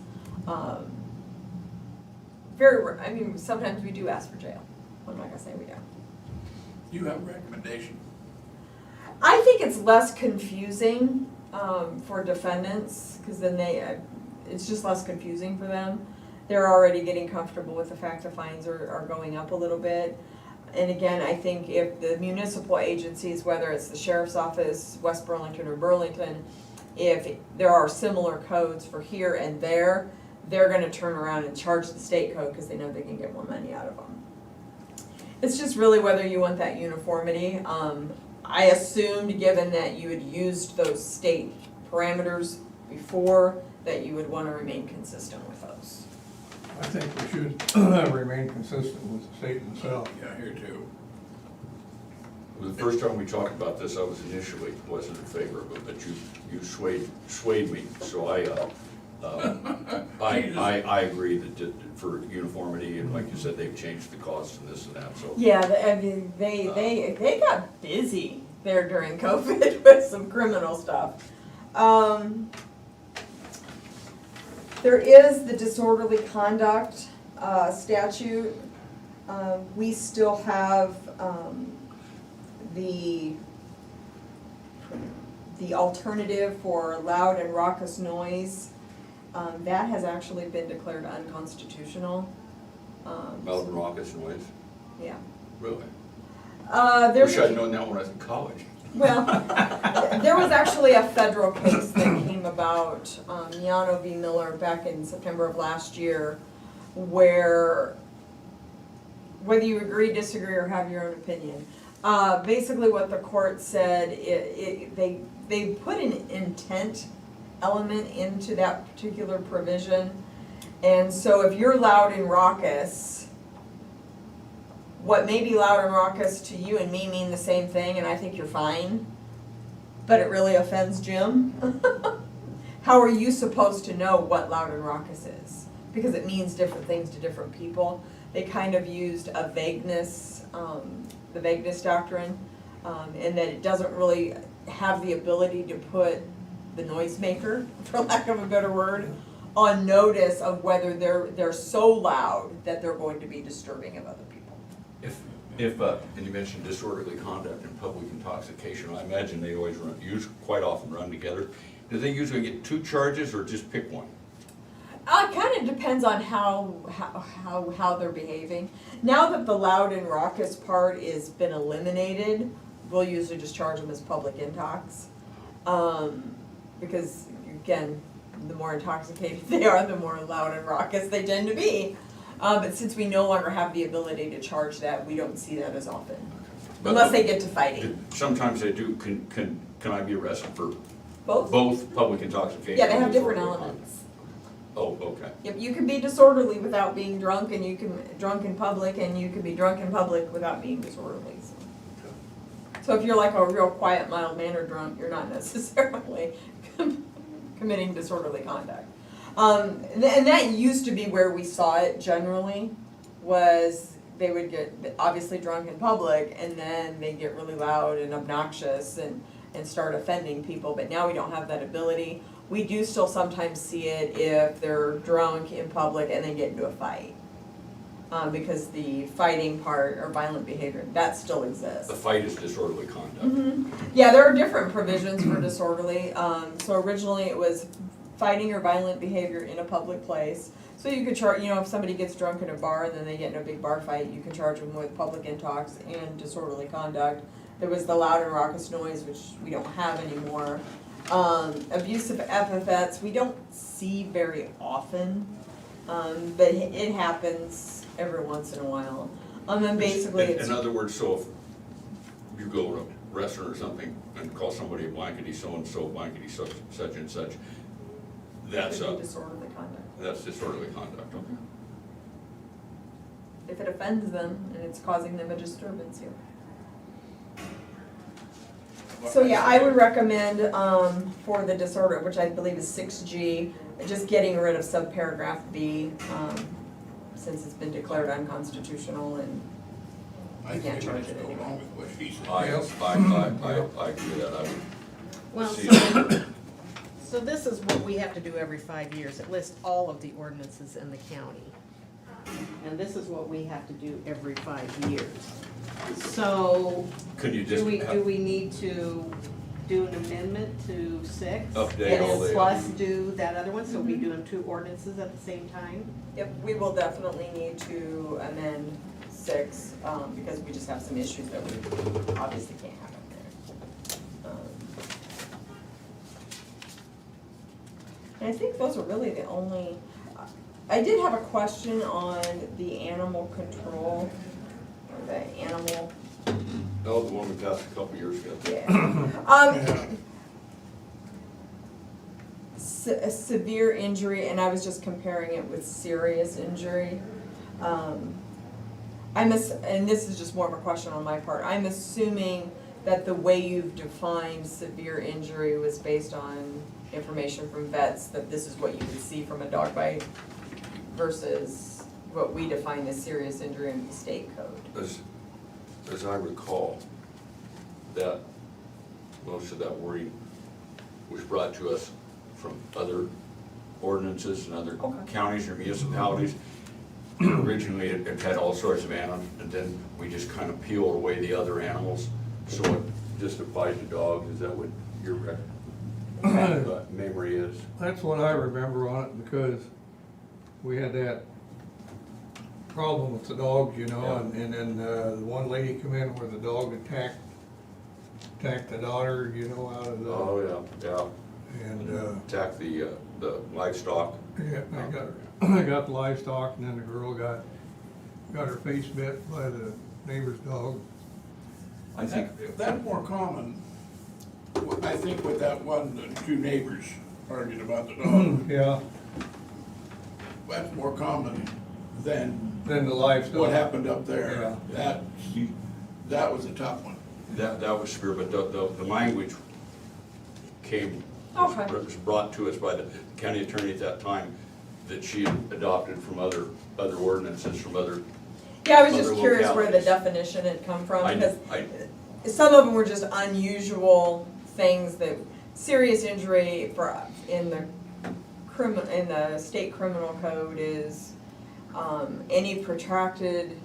Sometimes we do ask for jail. I'm not gonna say we don't. Do you have a recommendation? I think it's less confusing for defendants, because then it's just less confusing for them. They're already getting comfortable with the fact the fines are going up a little bit. And again, I think if the municipal agencies, whether it's the sheriff's office, West Burlington or Burlington, if there are similar codes for here and there, they're gonna turn around and charge the state code because they know they can get more money out of them. It's just really whether you want that uniformity. I assumed, given that you had used those state parameters before, that you would want to remain consistent with those. I think we should remain consistent with the state themselves. Yeah, here too. The first time we talked about this, I was initially wasn't in favor of it, but you swayed me, so I agree that for uniformity, and like you said, they've changed the costs and this and that, so. Yeah, I mean, they got busy there during COVID with some criminal stuff. There is the disorderly conduct statute. We still have the alternative for loud and raucous noise. That has actually been declared unconstitutional. Loud and raucous noise, Yeah. really? There's Wish I'd known that when I was in college. Well, there was actually a federal case that came about, Miano v. Miller, back in September of last year, where, whether you agree, disagree, or have your own opinion, basically what the court said, they put an intent element into that particular provision. And so if you're loud and raucous, what may be loud and raucous to you and me mean the same thing, and I think you're fine, but it really offends Jim. How are you supposed to know what loud and raucous is? Because it means different things to different people. They kind of used a vagueness, the vagueness doctrine, and that it doesn't really have the ability to put the noisemaker, for lack of a better word, on notice of whether they're so loud that they're going to be disturbing of other people. And you mentioned disorderly conduct and public intoxication, I imagine they always quite often run together. Do they usually get two charges or just pick one? It kind of depends on how they're behaving. Now that the loud and raucous part has been eliminated, we'll usually just charge them as public intox. Because again, the more intoxicated they are, the more loud and raucous they tend to be. But since we no longer have the ability to charge that, we don't see that as often, unless they get to fighting. Sometimes they do. Can I be arrested for Both public intoxication? Yeah, they have and different disorderly elements. conduct? Oh, okay. Yep, you can be disorderly without being drunk, and you can drunk in public, and you can be drunk in public without being disorderly. So if you're like a real quiet, mild-mannered drunk, you're not necessarily committing disorderly conduct. And that used to be where we saw it generally, was they would get obviously drunk in public, and then they get really loud and obnoxious and start offending people, but now we don't have that ability. We do still sometimes see it if they're drunk in public and they get into a fight. Because the fighting part or violent behavior, that still exists. The fight is disorderly conduct. Mm-hmm. Yeah, there are different provisions for disorderly. So originally it was fighting or violent behavior in a public place. So you could charge, if somebody gets drunk in a bar and then they get in a big bar fight, you can charge them with public intox and disorderly conduct. There was the loud and raucous noise, which we don't have anymore. Abusive epithets, we don't see very often, but it happens every once in a while. And then basically it's... In other words, so if you go to a restaurant or something and call somebody a blankety so-and-so, blankety such and such, that's disorderly conduct. That's disorderly conduct, okay. If it offends them and it's causing them a disturbance, yeah. So yeah, I would recommend for the disorder, which I believe is 6G, just getting rid of subparagraph B, since it's been declared unconstitutional and you can't charge it anymore. Along with what she said. I agree with that. I would Well, see so this is what we have to do every 5 years. It lists all of the ordinances in the county. And this is what we have to do every 5 years. So, Could you just do we need to do an amendment to 6? Update all And the- plus do that other one, so we doing 2 ordinances at the same time? Yep, we will definitely need to amend 6, because we just have some issues that we obviously can't have in there. And I think those are really the only, I did have a question on the animal control, or the animal, Oh, the one we passed a couple years ago. yeah. A severe injury, and I was just comparing it with serious injury. and this is just more of a question on my part, I'm assuming that the way you've defined severe injury was based on information from vets, that this is what you would see from a dog bite versus what we define as serious injury in the state code. As I recall, that most of that wording was brought to us from other ordinances and other counties or municipalities. Originally, it had all sorts of animals, and then we just kind of peeled away the other animals, so it just applies to dogs. Is that what your memory is? That's what I remember on it, because we had that problem with the dogs, you know, and then the one lady come in where the dog attacked the daughter, you know, out of the. Oh, yeah. And, attack the livestock. yeah, I got the livestock, and then the girl got her face bit by the neighbor's dog. I think That's more common, I think, with that one, the two neighbors arguing about the dog. Yeah, That's more common than then the livestock. what happened up there. Yeah. That was a tough one. that was severe, but the language came, Okay. was brought to us by the county attorney at that time, that she had adopted from other ordinances from other. Yeah, I was just Other curious where the localities. definition had come from, I- because I- some of them were just unusual things that, serious injury for, in the state criminal code is, any protracted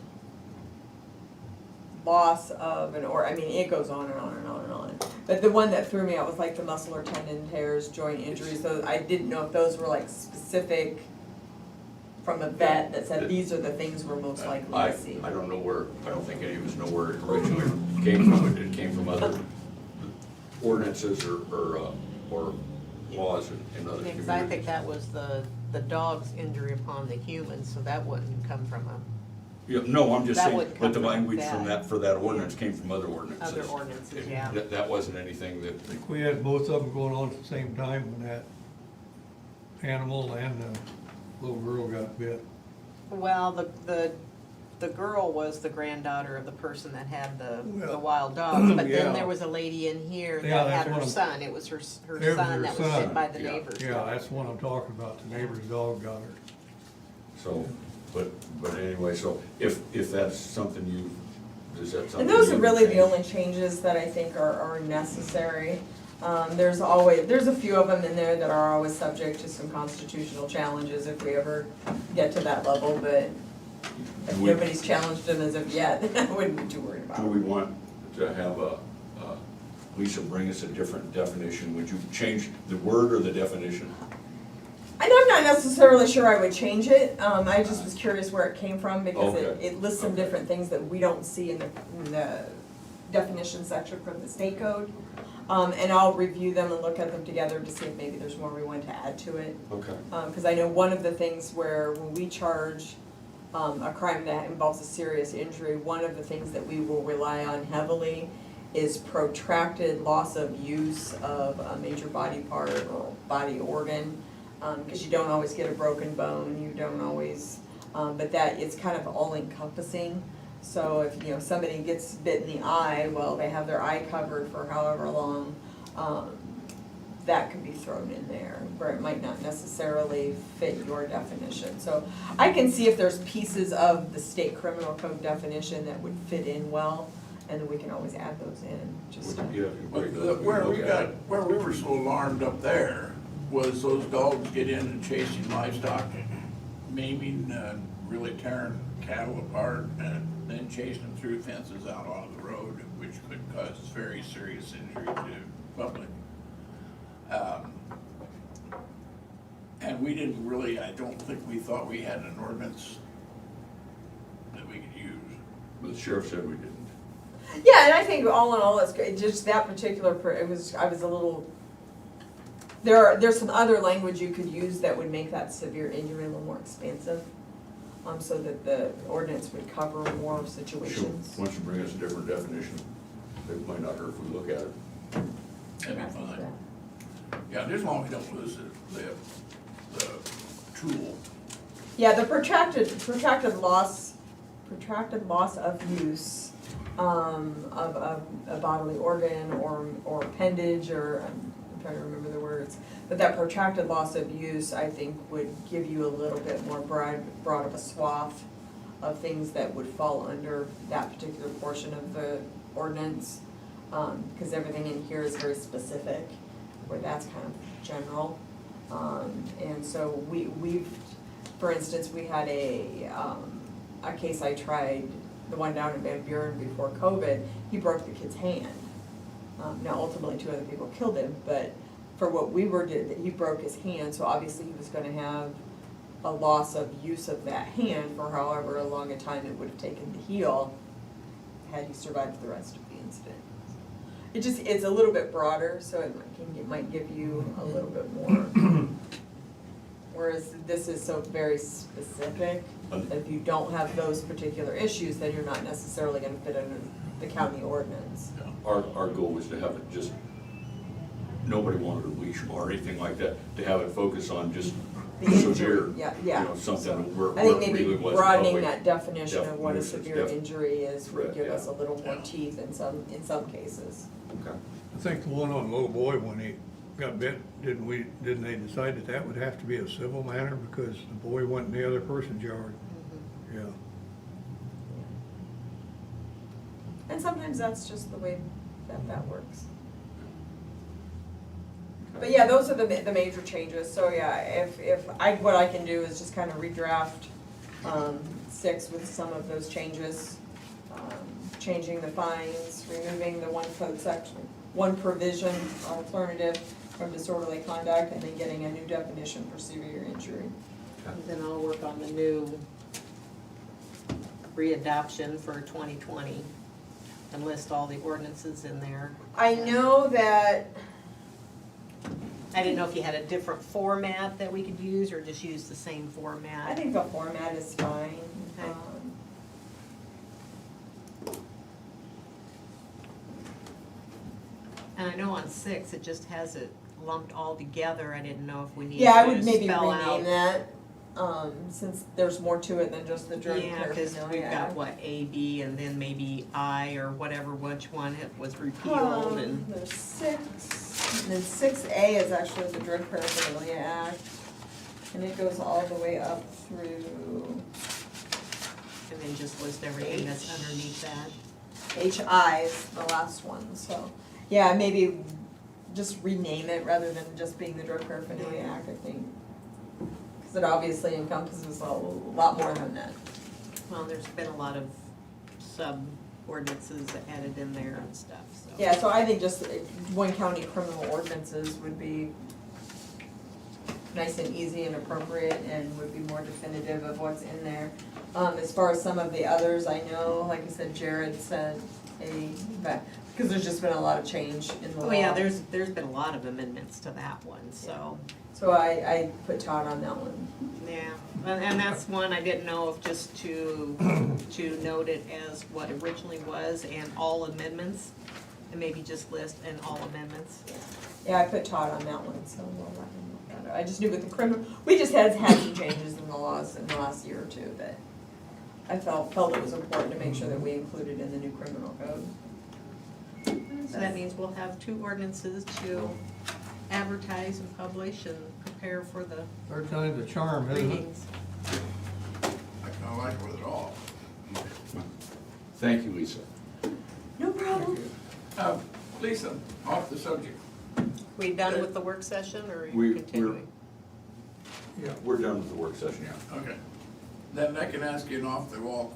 loss of I mean, it goes on and on and on and on. But the one that threw me out was like the muscle or tendon tears, joint injuries, so I didn't know if those were like specific from a vet that said these are the things we're most likely to see. I don't know where, I don't think any of us know where it originally came from. It came from other ordinances or laws in other communities. Because I think that was the dog's injury upon the human, so that wouldn't come from Yeah, no, I'm just That saying, would but come the from language that. from that, for that ordinance came from other ordinances. other ordinances, yeah. That wasn't anything that, I think we had both of them going on at the same time when that animal and the little girl got bit. Well, the girl was the granddaughter of the person that had the Well, wild dogs, but yeah. then there was a lady in here Yeah, that that's had her what I'm- son, it was her It was son her that was son. hit by the Yeah. neighbor's Yeah, dog. that's what I'm talking about, the neighbor's dog got her. so, but anyway, so if that's something you, is that something? And those you are would really the change? only changes that I think are necessary. There's a few of them in there that are always subject to some constitutional challenges if we ever get to that level, but if We- nobody's challenged them as of yet, I wouldn't be too worried about Do it. we want to have Lisa bring us a different definition? Would you change the word or the definition? And I'm not necessarily sure I would change it, I just was curious where it came from, because Okay. it lists some Okay. different things that we don't see in the definition section from the state code. And I'll review them and look at them together to see if maybe there's more we want to add to it. Okay. Because I know one of the things where when we charge a crime that involves a serious injury, one of the things that we will rely on heavily is protracted loss of use of a major body part or body organ. Because you don't always get a broken bone, you don't always, but that, it's kind of all encompassing. So if, somebody gets bit in the eye, well, they have their eye covered for however long, that could be thrown in there, where it might not necessarily fit your definition. So I can see if there's pieces of the state criminal code definition that would fit in well, and then we can always add those in, just. But where we were so alarmed up there was those dogs get in and chasing livestock, maiming, really tearing cattle apart, and then chasing them through fences out onto the road, which could cause very serious injury to public. And we didn't really, I don't think we thought we had an ordinance that we could use. But the sheriff said we didn't. Yeah, and I think all in all, it's great, just that particular, I was a little, there's some other language you could use that would make that severe injury a little more expansive, so that the ordinance would cover more Sure, situations. once you bring us a different definition, it might not hurt if we look at it. That'd be fine. Yeah, just as long as we don't lose the tool. Yeah, the protracted loss protracted loss of use of a bodily organ or appendage, or I'm trying to remember the words, but that protracted loss of use, I think, would give you a little bit more broad of a swath of things that would fall under that particular portion of the ordinance, because everything in here is very specific, where that's kind of general. And so we've, for instance, we had a case I tried, the one down in Van Buren before COVID, he broke the kid's hand. Now ultimately 2 other people killed him, but for what we did, he broke his hand, so obviously he was gonna have a loss of use of that hand for however long a time it would have taken to heal, had he survived the rest of the incident. It's a little bit broader, so it might give you a little bit more. Whereas this is so very specific, that if you don't have those particular issues, then you're not necessarily gonna fit under the county ordinance. Our goal was to have it just, nobody wanted a leash or anything like that, to have it focus on just The injury, severe, yeah. you know, something where I it think really maybe was broadening public that definition of what a definitions, severe injury is would Right, give yeah. us a little more teeth in some cases. Okay. I think the one on the little boy, when he got bit, didn't they decide that that would have to be a civil matter because the boy went in the other person's yard? Yeah. And sometimes that's just the way that works. But yeah, those are the major changes, so yeah, what I can do is just kind of redraft 6 with some of those changes. Changing the fines, removing the one code section, one provision alternative from disorderly conduct, and then getting a new definition for severe injury. And then I'll work on the new readoption for 2020 and list all the ordinances in there. I know that, I didn't know if you had a different format that we could use or just use the same format. I think the format is fine. Okay. And I know on 6, it just has it lumped all together. I didn't know if we needed Yeah, I would to maybe spell rename out. that, since there's more to it than just the drug Yeah, because paraphernalia. we've got what, A, B, and then maybe I, or whatever, which one it was repealed and. There's 6, and then 6A is actually the Drug Paraphernalia Act, and it goes all the way up through And then just list everything that's underneath that. HI is the last one, so, yeah, maybe just rename it rather than just being the Drug Paraphernalia Act, I think. Because it obviously encompasses a lot more than that. Well, there's been a lot of sub-ordinances added in there and stuff, so. Yeah, so I think just Des Moines County criminal ordinances would be nice and easy and appropriate and would be more definitive of what's in there. As far as some of the others, I know, like I said, Jared said because there's just been a lot of change in the law. Oh, yeah, there's been a lot of amendments to that one, so. So I put Todd on that one. Yeah, and that's one I didn't know if just to note it as what originally was and all amendments, and maybe just list and all amendments. Yeah, I put Todd on that one, so we'll let him look at it. I just knew with the criminal, we just had some changes in the laws in the last year or two that I felt it was important to make sure that we included in the new criminal code. So that means we'll have 2 ordinances to advertise and publish and prepare for the Third time's a charm, isn't it? readings. I kinda like it with it all. Thank you, Lisa. No problem. Lisa, off the subject. We done with the work session, or are you We're continuing? done with the work session. Okay. Then I can ask you an off-the-wall